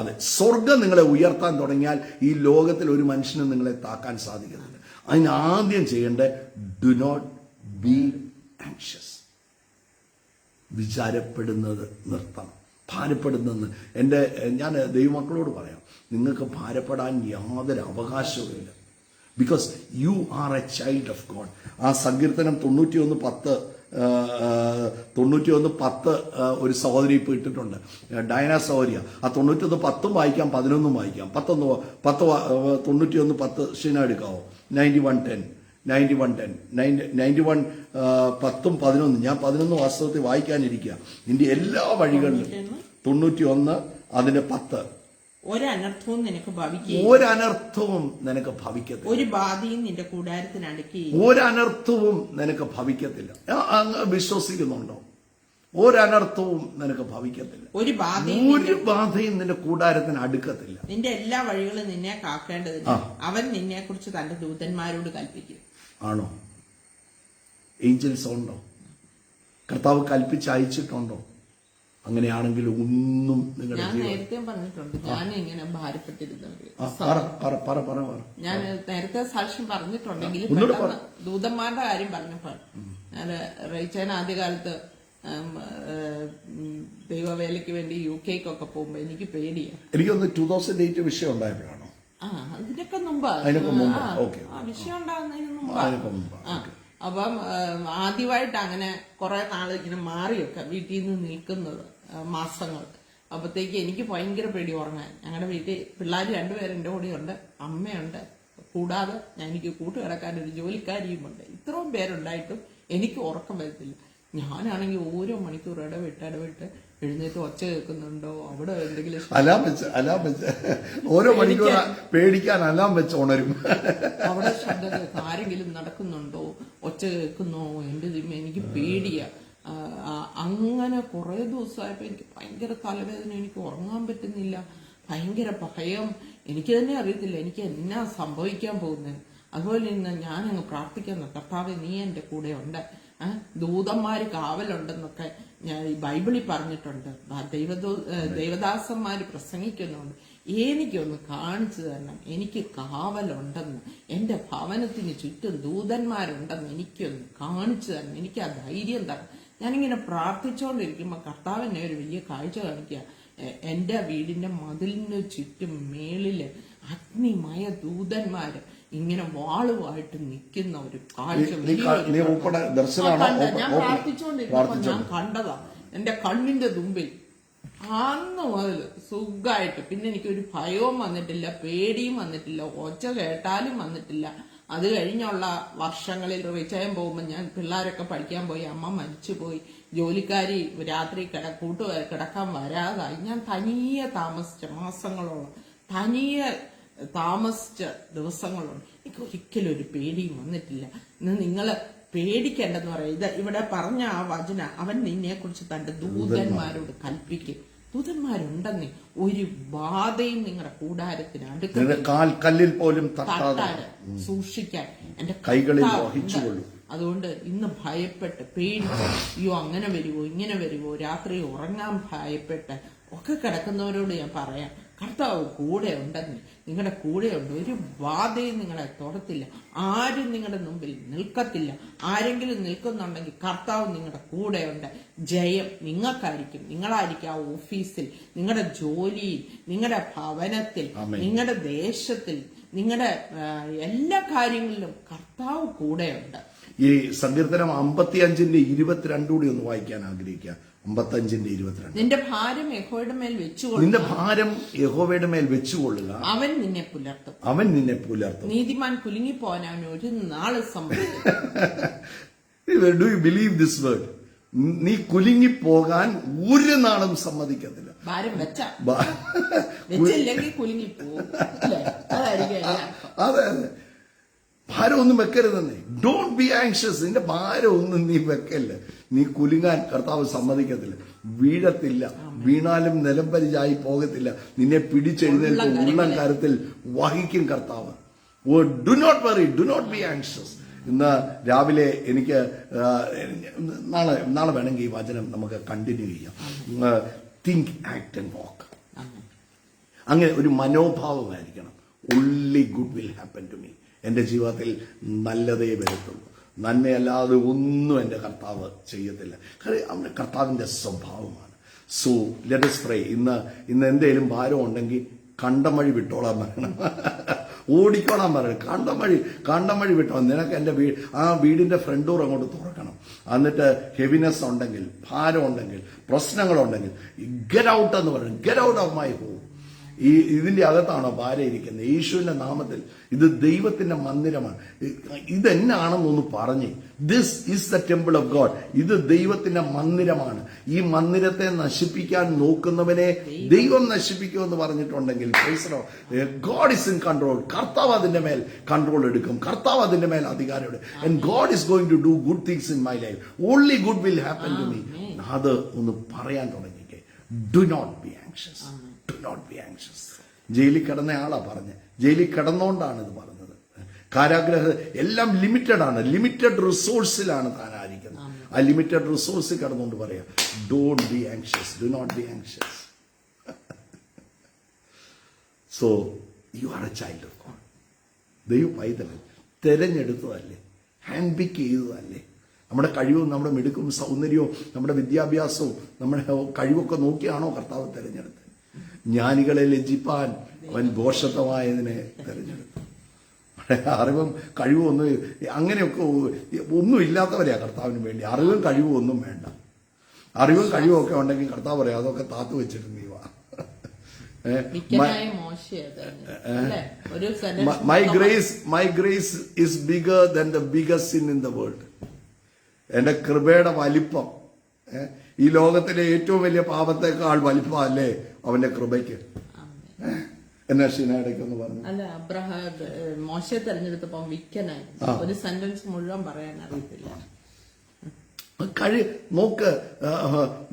അതെ, സ്വർഗം നിങ്ങളെ ഉയർത്താൻ തുടങ്ങിയാൽ ഈ ലോകത്തിൽ ഒരു മനുഷ്യനും നിങ്ങളെ താക്കാൻ സാധിക്കുന്നില്ല. അതിന് ആദ്യം ചെയ്യേണ്ട ഡു നോട്ട് be anxious. വിചാരപ്പെടുന്നത് നിർത്തണം. ഭാരപ്പെടുന്നെന്ന് ഞാൻ ദൈവമക്കളോട് പറയാം, നിങ്ങൾക്ക് ഭാരപ്പെടാൻ യാതൊരു അവകാശവുമില്ല. Because you are a child of God. ആ സങ്കീർത്തനം 91:10 ഒരു സഹോദരി ഇപ്പോൾ ഇട്ടിട്ടുണ്ട്, ഡയന സഹോദരിയ. ആ 91:10 വായിക്കാം, 11 വായിക്കാം. 91:10 ഷീന എടുക്കാവോ? 91:10 10 ഞാൻ 11 വാസ്തവത്തിൽ വായിക്കാനിരിക്കുക. നിന്റെ എല്ലാ വഴികളിലും 91 അതിന്റെ 10 ഒരനർത്ഥവും നിനക്ക് ഭവിക്കുകയില്ല. ഒരനർത്ഥവും നിനക്ക് ഭവിക്കത്തില്ല. ഒരു ബാധയും നിന്റെ കൂടാരത്തിന് അടുക്കുകയില്ല. ഒരനർത്ഥവും നിനക്ക് ഭവിക്കത്തില്ല. അങ്ങ് വിശ്വസിക്കുന്നുണ്ടോ? ഒരനർത്ഥവും നിനക്ക് ഭവിക്കത്തില്ല. ഒരു ബാധയും നിന്റെ കൂടാരത്തിന് അടുക്കത്തില്ല. നിന്റെ എല്ലാ വഴികളും നിന്നെ കാക്കേണ്ടതിന് അവൻ നിന്നെ കുറിച്ച് തന്റെ ദൂതന്മാരോട് കൽപ്പിക്കും. ആണോ? ഏഞ്ചൽസ് ഉണ്ടോ? കർത്താവ് കൽപ്പിച്ചയച്ചിട്ടുണ്ടോ? അങ്ങനെയാണെങ്കിൽ ഒന്നും നിങ്ങളുടെ ഞാൻ നേരത്തെ പറഞ്ഞിട്ടുണ്ട്, ഞാൻ ഇങ്ങനെ ഭാരപ്പെട്ടിരുന്നത്. ഞാൻ നേരത്തെ സാക്ഷ്യം പറഞ്ഞിട്ടുണ്ടെങ്കിൽ ദൂതന്മാരുടെ കാര്യം പറഞ്ഞപ്പോൾ ഞാൻ റൈച്ചേന ആദ്യകാലത്ത് ദൈവവേലയ്ക്ക് വേണ്ടി UK-ക്കൊക്കെ പോകുമ്പോ എനിക്ക് പേടിയാണ്. എനിക്കൊന്ന് 2008 വിഷയം ഉണ്ടായപ്പോഴാണോ? ഇതിനൊക്കെ മുമ്പ് വിഷയം ഉണ്ടാകുന്നതിന് മുമ്പ്. അപ്പം ആദ്യമായിട്ട് അങ്ങനെ കുറെ നാൾ ഇങ്ങനെ മാറിയൊക്കെ വീട്ടിൽ നിന്ന് നിൽക്കുന്നത് മാസങ്ങൾ. അപ്പത്തേക്ക് എനിക്ക് ഭയങ്കര പേടി ഉറങ്ങാൻ. ഞങ്ങളുടെ വീട്ടിൽ പിള്ളേർ 2 പേര് എൻ്റെ കൂടെയുണ്ട്, അമ്മയുണ്ട്, കൂടാതെ എനിക്ക് കൂട്ടുകിടക്കാൻ ഒരു ജോലിക്കാരിയുമുണ്ട്. ഇത്രയും പേരുണ്ടായിട്ടും എനിക്ക് ഉറക്കം വരത്തില്ല. ഞാനാണെങ്കിൽ ഓരോ മണിക്കൂർ ഇടവിട്ട് എഴുന്നേറ്റ് ഒച്ച കേൾക്കുന്നുണ്ടോ, അവിടെ എന്തെങ്കിലും അലാം വെച്ച് ഓരോ മണിക്കൂർ പേടിക്കാൻ അലാം വെച്ച് ഉണരും. അവിടെ ശബ്ദം കേൾക്കും, ആരെങ്കിലും നടക്കുന്നുണ്ടോ, ഒച്ച കേൾക്കുന്നോ, എന്റെ എനിക്ക് പേടിയാ. അങ്ങനെ കുറെ ദിവസമായപ്പോ എനിക്ക് ഭയങ്കര തലവേദന, എനിക്ക് ഉറങ്ങാൻ പറ്റുന്നില്ല, ഭയങ്കര ഭയം. എനിക്ക് തന്നെ അറിയത്തില്ല എനിക്ക് എന്നാ സംഭവിക്കാൻ പോകുന്നത്. അതുപോലെ ഇന്ന് ഞാനങ്ങ് പ്രാർത്ഥിക്കുന്നു, കർത്താവേ നീ എന്റെ കൂടെ ഉണ്ട്, ദൂതന്മാര് കാവലുണ്ടെന്നൊക്കെ ഞാൻ ഈ ബൈബിളിൽ പറഞ്ഞിട്ടുണ്ട്, ദൈവദാസന്മാര് പ്രസംഗിക്കുന്നുണ്ട്. എനിക്കൊന്ന് കാണിച്ചു തരണം, എനിക്ക് കാവലുണ്ടെന്ന്, എന്റെ ഭവനത്തിന് ചുറ്റും ദൂതന്മാരുണ്ടെന്ന് എനിക്കൊന്ന് കാണിച്ചു തരണം, എനിക്ക് ആ ധൈര്യം തരണം. ഞാനിങ്ങനെ പ്രാർത്ഥിച്ചുകൊണ്ടിരിക്കുമ്പോ കർത്താവ് എന്നെ ഒരു വലിയ കാഴ്ച കാണിക്കുക. എന്റെ വീടിന്റെ മതിലിന് ചുറ്റും മേളില് അഗ്നിമയ ദൂതന്മാര് ഇങ്ങനെ വാളുമായിട്ട് നിൽക്കുന്ന ഒരു കാഴ്ച. ഞാൻ പ്രാർത്ഥിച്ചുകൊണ്ടിരിക്കുമ്പോ ഞാൻ കണ്ടതാ എന്റെ കണ്ണിന്റെ മുമ്പിൽ. അന്ന് മുതൽ സുഖമായിട്ട് പിന്നെ എനിക്കൊരു ഭയവും വന്നിട്ടില്ല, പേടിയും വന്നിട്ടില്ല, ഒച്ച കേട്ടാലും വന്നിട്ടില്ല. അത് കഴിഞ്ഞുള്ള വർഷങ്ങളിൽ റിച്ചയം പോകുമ്പോൾ ഞാൻ പിള്ളേരൊക്കെ പഠിക്കാൻ പോയി, അമ്മ മരിച്ചുപോയി, ജോലിക്കാരി രാത്രി കിടക്കാൻ വരാതായി. ഞാൻ തനിയെ താമസിച്ച മാസങ്ങളോളം, തനിയെ താമസിച്ച ദിവസങ്ങളുണ്ട്. എനിക്ക് ഒരിക്കലും ഒരു പേടിയും വന്നിട്ടില്ല. ഇന്ന് നിങ്ങള് പേടിക്കേണ്ടെന്ന് പറയാം. ഇവിടെ പറഞ്ഞ ആ വചന, അവൻ നിന്നെ കുറിച്ച് തന്റെ ദൂതന്മാരോട് കൽപ്പിക്കും. ദൂതന്മാരുണ്ടെന്നേ, ഒരു ബാധയും നിങ്ങളുടെ കൂടാരത്തിന് അടുക്കല്ലിൽ പോലും തട്ടാതെ സൂക്ഷിക്കാൻ എന്റെ കൈകളിൽ വഹിച്ചുകൊള്ളു. അതുകൊണ്ട് ഇന്ന് ഭയപ്പെട്ട് പേടിച്ച് അയ്യോ അങ്ങനെ വരുവോ ഇങ്ങനെ വരുവോ, രാത്രി ഉറങ്ങാൻ ഭയപ്പെട്ട് ഒക്കെ കിടക്കുന്നവരോട് ഞാൻ പറയാം, കർത്താവ് കൂടെ ഉണ്ടെന്ന്, നിങ്ങളുടെ കൂടെയുണ്ട്. ഒരു ബാധയും നിങ്ങളെ തൊടത്തില്ല, ആരും നിങ്ങളുടെ മുമ്പിൽ നിൽക്കത്തില്ല. ആരെങ്കിലും നിൽക്കുന്നുണ്ടെങ്കിൽ കർത്താവ് നിങ്ങളുടെ കൂടെയുണ്ട്. ജയം നിങ്ങൾക്കായിരിക്കും. നിങ്ങളായിരിക്കും ആ ഓഫീസിൽ, നിങ്ങളുടെ ജോലിയിൽ, നിങ്ങളുടെ ഭവനത്തിൽ, നിങ്ങളുടെ ദേശത്തിൽ, നിങ്ങളുടെ എല്ലാ കാര്യങ്ങളിലും കർത്താവ് കൂടെയുണ്ട്. ഈ സങ്കീർത്തനം 55:22 കൂടി ഒന്ന് വായിക്കാൻ ആഗ്രഹിക്കുക. 55:22. നിന്റെ ഭാരം യഹോവയുടെ മേൽ വെച്ചുകൊള്ളുക. നിന്റെ ഭാരം യഹോവയുടെ മേൽ വെച്ചുകൊള്ളുക, അവൻ നിന്നെ പുലർത്തും. അവൻ നിന്നെ പുലർത്തും. നീതിമാൻ കുലുങ്ങിപ്പോവാൻ അവൻ ഒരു നാള് സംഭവിക്കും. Do you believe this word? നീ കുലുങ്ങിപ്പോകാൻ ഒരു നാളും സമ്മതിക്കത്തില്ല. ഭാരം വെച്ചില്ലെങ്കിൽ കുലുങ്ങിപ്പോകും. അതെ അതെ, ഭാരം ഒന്നും വെക്കരുതെന്നേ. Don't be anxious. നിന്റെ ഭാരം ഒന്നും നീ വെക്കല്ല. നീ കുലുങ്ങാൻ കർത്താവ് സമ്മതിക്കത്തില്ല. വീഴത്തില്ല, വീണാലും നിലംപരിചായി പോകത്തില്ല. നിന്നെ പിടിച്ചെഴുന്നേൽക്കും, ഉള്ളം കരത്തിൽ വഹിക്കും കർത്താവ്. Do not worry, do not be anxious. ഇന്ന് രാവിലെ എനിക്ക് നാളെ വേണമെങ്കിൽ ഈ വചനം നമുക്ക് കണ്ടിന്യൂ ചെയ്യാം. Think, act and walk. അങ്ങനെ ഒരു മനോഭാവമായിരിക്കണം. only good will happen to me. എന്റെ ജീവിതത്തിൽ നല്ലതേ വരത്തുള്ളൂ, നന്മയല്ലാതെ ഒന്നും എൻ്റെ കർത്താവ് ചെയ്യത്തില്ല. കാര്യം അവൻ്റെ കർത്താവിൻ്റെ സ്വഭാവമാണ്. So let us pray. ഇന്ന് എന്തേലും ഭാരം ഉണ്ടെങ്കിൽ കണ്ടം വഴി വിട്ടോളാൻ പറയണം. ഓടിക്കോളാൻ പറയണം. കണ്ടം വഴി വിട്ടോളാം. നിനക്ക് എൻ്റെ ആ വീടിൻ്റെ ഫ്രണ്ട് ഡോർ അങ്ങോട്ട് തുറക്കണം. എന്നിട്ട് ഹെവിനെസ് ഉണ്ടെങ്കിൽ, ഭാരം ഉണ്ടെങ്കിൽ, പ്രശ്നങ്ങളുണ്ടെങ്കിൽ ഗെറ്റ് ഔട്ട് എന്ന് പറയണം. Get out of my home. ഇതിന്റെ അകത്താണോ ഭാര്യ ഇരിക്കുന്നത്? യേശുവിന്റെ നാമത്തിൽ ഇത് ദൈവത്തിന്റെ മന്ദിരമാണ്. ഇതെന്നാണെന്നൊന്ന് പറഞ്ഞേ. This is the temple of God. ഇത് ദൈവത്തിന്റെ മന്ദിരമാണ്. ഈ മന്ദിരത്തെ നശിപ്പിക്കാൻ നോക്കുന്നവനെ ദൈവം നശിപ്പിക്കുമെന്ന് പറഞ്ഞിട്ടുണ്ടെങ്കിൽ ഗോഡ് ഇസ് ഇൻ കൺട്രോൾ. കർത്താവ് അതിന്റെ മേൽ കൺട്രോൾ എടുക്കും. കർത്താവ് അതിന്റെ മേൽ അധികാരം എടുക്കും. And God is going to do good things in my life. Only good will happen to me. അത് ഒന്ന് പറയാൻ തുടങ്ങിക്കേ. Do not be anxious. Do not be anxious. ജയിലിൽ കിടന്ന ആളാ പറഞ്ഞ്. ജയിലിൽ കിടന്നുകൊണ്ടാണ് ഇത് പറഞ്ഞത്. കാരാഗ്രഹ എല്ലാം ലിമിറ്റഡ് ആണ്. ലിമിറ്റഡ് റിസോഴ്സിലാണ് താനായിരിക്കുന്നത്. ആ ലിമിറ്റഡ് റിസോഴ്സിൽ കിടന്നുകൊണ്ട് പറയാം, don't be anxious. Do not be anxious. So you are a child of God. ദൈവ പൈതലൻ തെരഞ്ഞെടുത്തതല്ലേ, ഹാൻഡ് പിക്ക് ചെയ്തതല്ലേ. നമ്മുടെ കഴിവും നമ്മുടെ മിടുക്കും സൗന്ദര്യവും നമ്മുടെ വിദ്യാഭ്യാസവും നമ്മുടെ കഴിവൊക്കെ നോക്കിയാണോ കർത്താവ് തെരഞ്ഞെടുത്തത്? ജ്ഞാനികളെ ലജ്ജിപ്പാൻ അവൻ ഭോഷത്വമായതിനെ തെരഞ്ഞെടുത്തു. അറിവും കഴിവും ഒന്നും അങ്ങനെയൊക്കെ ഒന്നും ഇല്ലാത്തവരെയാ കർത്താവിന് വേണ്ടി. അറിവും കഴിവും ഒന്നും വേണ്ട. അറിവും കഴിവും ഒക്കെ ഉണ്ടെങ്കിൽ കർത്താവ് പറയാം അതൊക്കെ താത്തു വെച്ചിട്ട് നീ വാ. My grace is bigger than the biggest sin in the world. എന്റെ കൃപയുടെ വലിപ്പം ഈ ലോകത്തിലെ ഏറ്റവും വലിയ പാപത്തെക്കാൾ വലിപ്പം അല്ലേ അവന്റെ കൃപയ്ക്ക്. എന്നാ ഷീനയിടയ്ക്കൊന്ന് പറഞ്ഞു. അല്ല, മോശെ തെരഞ്ഞെടുത്തപ്പോ വിക്കനായി. ഒരു സെന്റൻസ് മുഴുവൻ പറയാൻ അറിയത്തില്ല. നോക്ക്,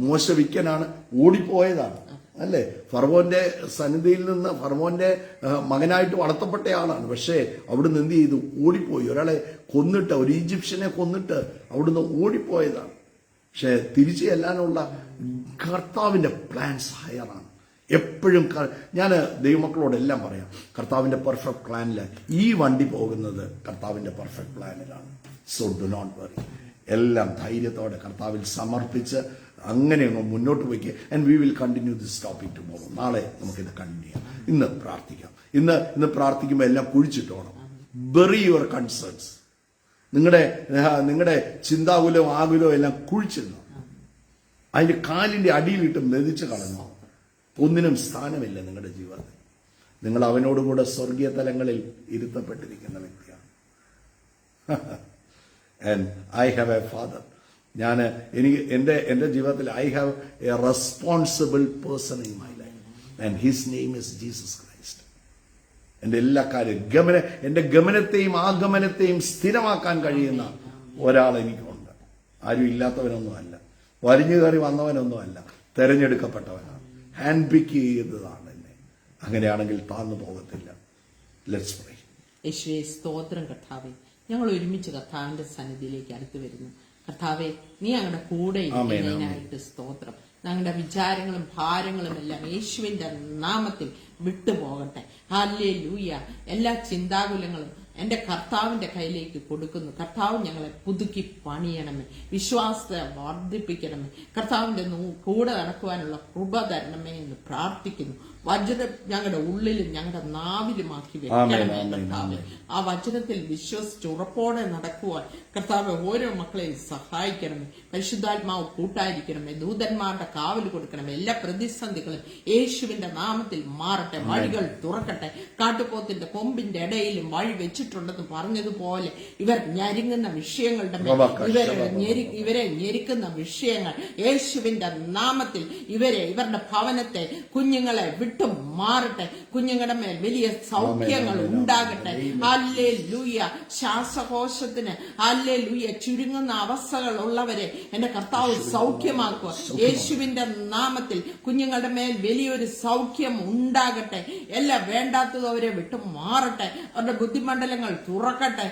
മോശ വിക്കനാണ്, ഓടിപ്പോയതാണ് അല്ലേ. ഫറവോന്റെ സന്നിധിയിൽ നിന്ന് ഫറവോന്റെ മകനായിട്ട് വളർത്തപ്പെട്ട ആളാണ്. പക്ഷേ അവിടുന്ന് എന്ത് ചെയ്തു? ഓടിപ്പോയി. ഒരാളെ കൊന്നിട്ട്, ഒരു ഈജിപ്ഷ്യനെ കൊന്നിട്ട് അവിടുന്ന് ഓടിപ്പോയതാണ്. പക്ഷെ തിരിച്ചു ചെല്ലാനുള്ള കർത്താവിന്റെ പ്ലാൻസ് ഹയറാണ്. എപ്പോഴും ഞാൻ ദൈവമക്കളോടെല്ലാം പറയാം, കർത്താവിന്റെ പെർഫെക്റ്റ് പ്ലാനില് ഈ വണ്ടി പോകുന്നത് കർത്താവിന്റെ പെർഫെക്റ്റ് പ്ലാനിലാണ്. So do not worry. എല്ലാം ധൈര്യത്തോടെ കർത്താവിൽ സമർപ്പിച്ച് അങ്ങനെ ഒന്ന് മുന്നോട്ട് പോയിക്കുക. And we will continue this topic tomorrow. നാളെ നമുക്കിത് കണ്ടിന്യൂ ചെയ്യാം. ഇന്ന് പ്രാർത്ഥിക്കാം. ഇന്ന് പ്രാർത്ഥിക്കുമ്പോൾ എല്ലാം കുഴിച്ചിട്ടോണം. Bury your concerns. നിങ്ങളുടെ ചിന്താകുലവും ആകുലവും എല്ലാം കുഴിച്ചിരുന്നു. അതിന്റെ കാലിന്റെ അടിയിലിട്ട് മെതിച്ച് കളഞ്ഞു. ഒന്നിനും സ്ഥാനമില്ല നിങ്ങളുടെ ജീവിതത്തിൽ. നിങ്ങൾ അവനോടുകൂടെ സ്വർഗീയ തലങ്ങളിൽ ഇരുത്തപ്പെട്ടിരിക്കുന്ന വ്യക്തിയാണ്. And I have A father. എനിക്ക് എന്റെ ജീവിതത്തിൽ I have A responsible person in my life and his name is Jesus Christ. എന്റെ എല്ലാ കാര്യവും എന്റെ ഗമനത്തെയും ആഗമനത്തെയും സ്ഥിരമാക്കാൻ കഴിയുന്ന ഒരാൾ എനിക്കുണ്ട്. ആരും ഇല്ലാത്തവനൊന്നുമല്ല, വലിഞ്ഞു കയറി വന്നവനൊന്നുമല്ല, തെരഞ്ഞെടുക്കപ്പെട്ടവനാണ്, ഹാൻഡ് പിക്ക് ചെയ്തതാണ് എന്നെ. അങ്ങനെയാണെങ്കിൽ താഴ്ന്നു പോകത്തില്ല. ലെറ്റ്സ് പ്രേ. യേശുവേ, സ്തോത്രം കർത്താവേ. ഞങ്ങൾ ഒരുമിച്ച് കർത്താവിന്റെ സന്നിധിയിലേക്ക് അടുത്തു വരുന്നു. കർത്താവെ, നീ ഞങ്ങളുടെ കൂടെ ഇരിക്കുന്നതിനായിട്ട് സ്തോത്രം. ഞങ്ങളുടെ വിചാരങ്ങളും ഭാരങ്ങളും എല്ലാം യേശുവിന്റെ നാമത്തിൽ വിട്ടുപോകട്ടെ. ഹല്ലേലൂയ. എല്ലാ ചിന്താകുലങ്ങളും എന്റെ കർത്താവിന്റെ കയ്യിലേക്ക് കൊടുക്കുന്നു. കർത്താവ് ഞങ്ങളെ പുതുക്കി പണിയണമേ, വിശ്വാസത്തെ വർദ്ധിപ്പിക്കണമേ, കർത്താവിന്റെ കൂടെ നടക്കുവാനുള്ള കൃപ തരണമേ എന്ന് പ്രാർത്ഥിക്കുന്നു. വചനം ഞങ്ങളുടെ ഉള്ളിലും ഞങ്ങളുടെ നാവിലുമാക്കി വെക്കണമേ കർത്താവെ. ആ വചനത്തിൽ വിശ്വസിച്ച് ഉറപ്പോടെ നടക്കുവാൻ കർത്താവ് ഓരോ മക്കളെയും സഹായിക്കണമേ. പരിശുദ്ധാത്മാവ് കൂട്ടായിരിക്കണമേ. ദൂതന്മാരുടെ കാവൽ കൊടുക്കണമേ. എല്ലാ പ്രതിസന്ധികളും യേശുവിന്റെ നാമത്തിൽ മാറട്ടെ. വഴികൾ തുറക്കട്ടെ. കാട്ടുപോത്തിന്റെ കൊമ്പിന്റെ ഇടയിലും വഴി വെച്ചിട്ടുണ്ടെന്ന് പറഞ്ഞതുപോലെ ഇവർ ഞെരുങ്ങുന്ന വിഷയങ്ങളുടെ മേൽ ഇവരെ ഞെരുക്കുന്ന വിഷയങ്ങൾ യേശുവിന്റെ നാമത്തിൽ ഇവരുടെ ഭവനത്തെ, കുഞ്ഞുങ്ങളെ വിട്ടു മാറട്ടെ. കുഞ്ഞുങ്ങളുടെ മേൽ വലിയ സൗഖ്യങ്ങൾ ഉണ്ടാകട്ടെ. ഹല്ലേലൂയ. ശ്വാസകോശത്തിന് ഹല്ലേലൂയ ചുരുങ്ങുന്ന അവസ്ഥകൾ ഉള്ളവരെ എന്റെ കർത്താവ് സൗഖ്യമാക്കുക യേശുവിന്റെ നാമത്തിൽ. കുഞ്ഞുങ്ങളുടെ മേൽ വലിയൊരു സൗഖ്യം ഉണ്ടാകട്ടെ. എല്ലാം വേണ്ടാത്തത് അവരെ വിട്ടു മാറട്ടെ. അവരുടെ ബുദ്ധിമണ്ഡലങ്ങൾ തുറക്കട്ടെ.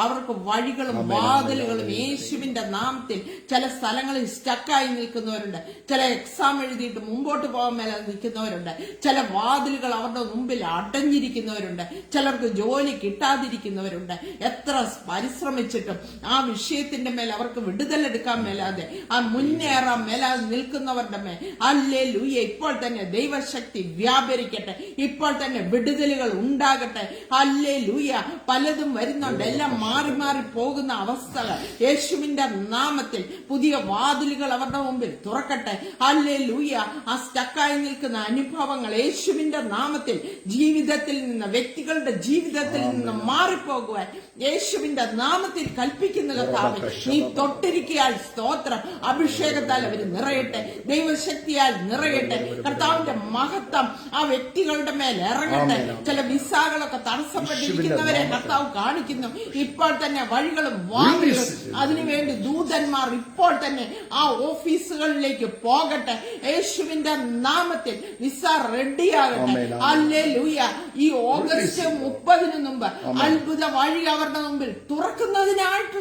അവർക്ക് വഴികളും വാതിലുകളും യേശുവിന്റെ നാമത്തിൽ. ചില സ്ഥലങ്ങളിൽ സ്റ്റക്കായി നിൽക്കുന്നവരുണ്ട്. ചില എക്സാം എഴുതിയിട്ട് മുമ്പോട്ട് പോകാൻ മേലെ നിൽക്കുന്നവരുണ്ട്. ചില വാതിലുകൾ അവരുടെ മുമ്പിൽ അടഞ്ഞിരിക്കുന്നവരുണ്ട്. ചിലർക്ക് ജോലി കിട്ടാതിരിക്കുന്നവരുണ്ട്. എത്ര പരിശ്രമിച്ചിട്ടും ആ വിഷയത്തിന്റെ മേൽ അവർക്ക് വിടുതലെടുക്കാൻ മേലാതെ, ആ മുന്നേറാൻ മേലാതെ നിൽക്കുന്നവരുടെ മേൽ ഹല്ലേലൂയ ഇപ്പോൾ തന്നെ ദൈവശക്തി വ്യാപരിക്കട്ടെ. ഇപ്പോൾ തന്നെ വിടുതലുകൾ ഉണ്ടാകട്ടെ. ഹല്ലേലൂയ. പലതും വരുന്നുണ്ട്, എല്ലാം മാറി മാറി പോകുന്ന അവസ്ഥകൾ യേശുവിന്റെ നാമത്തിൽ പുതിയ വാതിലുകൾ അവരുടെ മുമ്പിൽ തുറക്കട്ടെ. ഹല്ലേലൂയ. ആ സ്റ്റക്കായി നിൽക്കുന്ന അനുഭവങ്ങൾ യേശുവിന്റെ നാമത്തിൽ ജീവിതത്തിൽ നിന്ന്, വ്യക്തികളുടെ ജീവിതത്തിൽ നിന്ന് മാറിപ്പോകുവാൻ യേശുവിന്റെ നാമത്തിൽ കൽപ്പിക്കുന്ന കർത്താവേ, നീ തൊട്ടിരിക്കയാൽ സ്തോത്രം. അഭിഷേകത്താൽ അവർ നിറയട്ടെ, ദൈവശക്തിയാൽ നിറയട്ടെ. കർത്താവിന്റെ മഹത്വം ആ വ്യക്തികളുടെ മേൽ ഇറങ്ങട്ടെ. ചില വിസകളൊക്കെ തടസ്സപ്പെട്ടിരിക്കുന്നവരെ കർത്താവ് കാണിക്കുന്നു. ഇപ്പോൾ തന്നെ വഴികളും വാതിലുകളും അതിനുവേണ്ടി ദൂതന്മാർ ഇപ്പോൾ തന്നെ ആ ഓഫീസുകളിലേക്ക് പോകട്ടെ. യേശുവിന്റെ നാമത്തിൽ വിസ റെഡിയാകട്ടെ. ഹല്ലേലൂയ. ഈ ഓഗസ്റ്റ് 30 മുമ്പ് അത്ഭുത വഴി അവരുടെ മുമ്പിൽ തുറക്കുന്നതിനായിട്ട്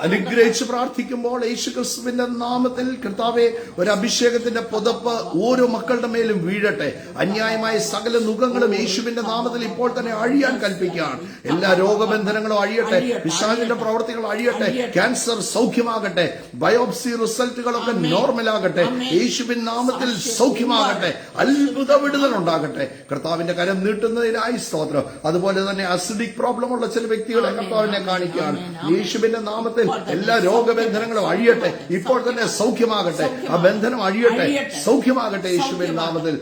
അനുഗ്രഹിച്ച് പ്രാർത്ഥിക്കുമ്പോൾ യേശുക്രിസ്തുവിന്റെ നാമത്തിൽ കർത്താവെ, ഒരു അഭിഷേകത്തിന്റെ പുതപ്പ് ഓരോ മക്കളുടെ മേലും വീഴട്ടെ. അന്യായമായ സകല നുഖങ്ങളും യേശുവിന്റെ നാമത്തിൽ ഇപ്പോൾ തന്നെ അഴിയാൻ കൽപ്പിക്കുകയാണ്. എല്ലാ രോഗബന്ധനങ്ങളും അഴിയട്ടെ, പിശാചിന്റെ പ്രവർത്തികൾ അഴിയട്ടെ, ക്യാൻസർ സൗഖ്യമാകട്ടെ, ബയോപ്സി റിസൾട്ടുകളൊക്കെ നോർമലാകട്ടെ, യേശുവിൻ നാമത്തിൽ സൗഖ്യമാകട്ടെ, അത്ഭുത വിടുതൽ ഉണ്ടാകട്ടെ. കർത്താവിന്റെ കരം നീട്ടുന്നതിനായി സ്തോത്രം. അതുപോലെ തന്നെ അസിഡിക് പ്രോബ്ലം ഉള്ള ചില വ്യക്തികളെ കർത്താവിനെ കാണിക്കുകയാണ്. യേശുവിന്റെ നാമത്തിൽ എല്ലാ രോഗബന്ധനങ്ങളും അഴിയട്ടെ, ഇപ്പോൾ തന്നെ സൗഖ്യമാകട്ടെ. ആ ബന്ധനം അഴിയട്ടെ, സൗഖ്യമാകട്ടെ യേശുവിന്റെ നാമത്തിൽ.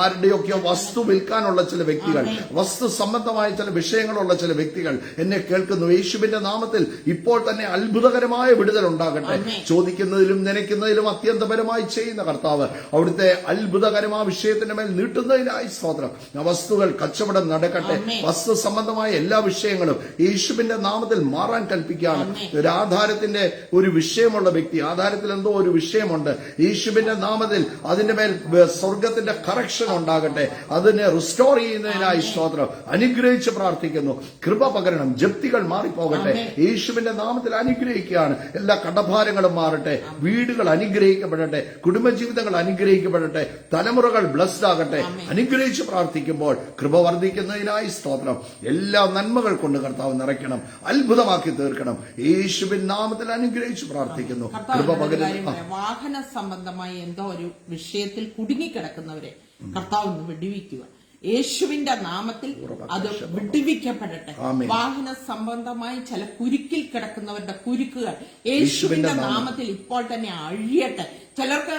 ആരുടെയൊക്കെയോ വസ്തു വിൽക്കാനുള്ള ചില വ്യക്തികൾ, വസ്തു സംബന്ധമായ ചില വിഷയങ്ങളുള്ള ചില വ്യക്തികൾ എന്നെ കേൾക്കുന്നു. യേശുവിന്റെ നാമത്തിൽ ഇപ്പോൾ തന്നെ അത്ഭുതകരമായ വിടുതൽ ഉണ്ടാകട്ടെ. ചോദിക്കുന്നതിലും നനയ്ക്കുന്നതിലും അത്യന്തപരമായി ചെയ്യുന്ന കർത്താവ് അവിടുത്തെ അത്ഭുതകരമായ വിഷയത്തിന്റെ മേൽ നീട്ടുന്നതിനായി സ്തോത്രം. വസ്തുക്കൾ കച്ചവടം നടക്കട്ടെ. വസ്തു സംബന്ധമായ എല്ലാ വിഷയങ്ങളും യേശുവിന്റെ നാമത്തിൽ മാറാൻ കൽപ്പിക്കുകയാണ്. ഒരു ആധാരത്തിന്റെ ഒരു വിഷയമുള്ള വ്യക്തി, ആധാരത്തിൽ എന്തോ ഒരു വിഷയമുണ്ട്, യേശുവിന്റെ നാമത്തിൽ അതിന്റെ മേൽ സ്വർഗത്തിന്റെ കറക്ഷൻ ഉണ്ടാകട്ടെ. അതിനെ റിസ്റ്റോർ ചെയ്യുന്നതിനായി സ്തോത്രം. അനുഗ്രഹിച്ച് പ്രാർത്ഥിക്കുന്നു. കൃപ പകരണം. ജപ്തികൾ മാറിപ്പോകട്ടെ. യേശുവിന്റെ നാമത്തിൽ അനുഗ്രഹിക്കുകയാണ്. എല്ലാ കടഭാരങ്ങളും മാറട്ടെ. വീടുകൾ അനുഗ്രഹിക്കപ്പെടട്ടെ. കുടുംബജീവിതങ്ങൾ അനുഗ്രഹിക്കപ്പെടട്ടെ. തലമുറകൾ ബ്ലസ്ഡ് ആകട്ടെ. അനുഗ്രഹിച്ച് പ്രാർത്ഥിക്കുമ്പോൾ കൃപ വർദ്ധിക്കുന്നതിനായി സ്തോത്രം. എല്ലാ നന്മകൾ കൊണ്ട് കർത്താവ് നിറയ്ക്കണം, അത്ഭുതമാക്കി തീർക്കണം. യേശുവിൻ നാമത്തിൽ അനുഗ്രഹിച്ച് പ്രാർത്ഥിക്കുന്നു. കൃപ പകരുന്ന വാഹന സംബന്ധമായി എന്തോ ഒരു വിഷയത്തിൽ കുടുങ്ങിക്കിടക്കുന്നവരെ കർത്താവ് വിടുവിക്കുക. യേശുവിന്റെ നാമത്തിൽ അത് വിടുവിക്കപ്പെടട്ടെ. വാഹന സംബന്ധമായി ചില കുരുക്കിൽ കിടക്കുന്നവരുടെ കുരുക്കുകൾ യേശുവിന്റെ നാമത്തിൽ ഇപ്പോൾ തന്നെ അഴിയട്ടെ. ചിലർക്ക്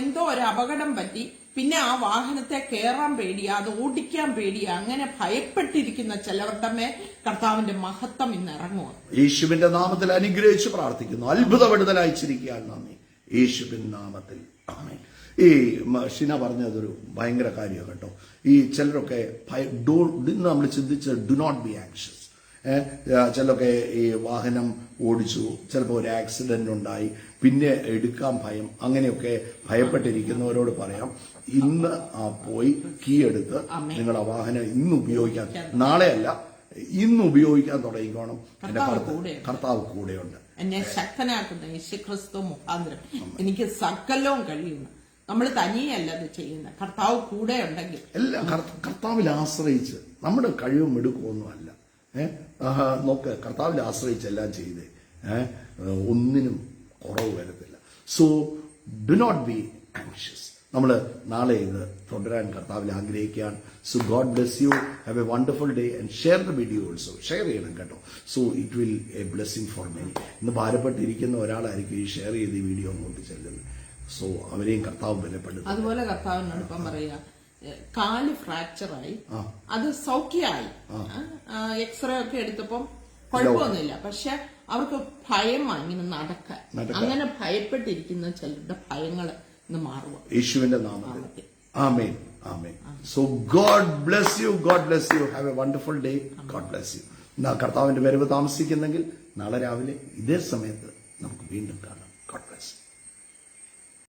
എന്തോ ഒരു അപകടം പറ്റി, പിന്നെ ആ വാഹനത്തെ കയറാൻ പേടിയാ, അത് ഓടിക്കാൻ പേടിയാ, അങ്ങനെ ഭയപ്പെട്ടിരിക്കുന്ന ചിലവരുടെ മേൽ കർത്താവിന്റെ മഹത്വം ഇന്ന് ഇറങ്ങുക. യേശുവിന്റെ നാമത്തിൽ അനുഗ്രഹിച്ച് പ്രാർത്ഥിക്കുന്നു. അത്ഭുത വിടുതലയച്ചിരിക്കാൻ നന്ദി. യേശുവിൻ നാമത്തിൽ ആമേൻ. ഈ ഷിന പറഞ്ഞതൊരു ഭയങ്കര കാര്യമാണ് കേട്ടോ. ഈ ചിലരൊക്കെ നമ്മൾ ചിന്തിച്ച് ഡു നോട്ട് ബി ആങ്ഷ്യസ്. ചിലരൊക്കെ ഈ വാഹനം ഓടിച്ചു, ചിലപ്പോൾ ഒരു ആക്സിഡന്റ് ഉണ്ടായി, പിന്നെ എടുക്കാൻ ഭയം, അങ്ങനെയൊക്കെ ഭയപ്പെട്ടിരിക്കുന്നവരോട് പറയാം, ഇന്ന് പോയി കീ എടുത്ത് നിങ്ങൾ ആ വാഹനം ഇന്ന് ഉപയോഗിക്കാൻ, നാളെയല്ല ഇന്ന് ഉപയോഗിക്കാൻ തുടങ്ങിക്കോണം. എന്റെ കർത്താവ് കൂടെയുണ്ട്. എന്നെ ശക്തനാക്കുന്ന യേശുക്രിസ്തു മുഖാന്തരം എനിക്ക് സകലവും കഴിയുന്നു. നമ്മൾ തനിയല്ല അത് ചെയ്യുന്നത്, കർത്താവ് കൂടെ ഉണ്ടെങ്കിൽ. എല്ലാം കർത്താവിൽ ആശ്രയിച്ച്, നമ്മുടെ കഴിവും എടുക്കുമൊന്നുമല്ല. നോക്ക്, കർത്താവിൽ ആശ്രയിച്ച് എല്ലാം ചെയ്തേ, ഒന്നിനും കുറവ് വരത്തില്ല. So do not be anxious. നമ്മൾ നാളെ ഇത് തുടരാൻ കർത്താവിൽ ആഗ്രഹിക്കുകയാണ്. So God bless you. Have a wonderful day and share the video also. Share ചെയ്യണം കേട്ടോ. So it will a blessing for many. ഇന്ന് ഭാരപ്പെട്ടിരിക്കുന്ന ഒരാളായിരിക്കും ഈ ഷെയർ ചെയ്ത് ഈ വീഡിയോ അങ്ങോട്ട് ചെല്ലുന്നത്. സോ അവരെയും കർത്താവ് ബലപ്പെടുത്തും. അതുപോലെ കർത്താവിനോട് ഇപ്പം പറയാ, കാല് ഫ്രാക്ചറായി, അത് സൗഖ്യമായി, എക്സ്റേ ഒക്കെ എടുത്തപ്പം കുഴപ്പമൊന്നുമില്ല. പക്ഷെ അവർക്ക് ഭയമാണ് ഇങ്ങനെ നടക്കാൻ. അങ്ങനെ ഭയപ്പെട്ടിരിക്കുന്ന ചിലരുടെ ഭയങ്ങൾ ഇന്ന് മാറുക യേശുവിന്റെ നാമത്തിൽ. ആമേൻ, ആമേൻ. So God bless you. God bless you. Have a wonderful day. God bless you. കർത്താവിന്റെ വരവ് താമസിക്കുന്നെങ്കിൽ നാളെ രാവിലെ ഇതേ സമയത്ത് നമുക്ക് വീണ്ടും കാണാം. God bless.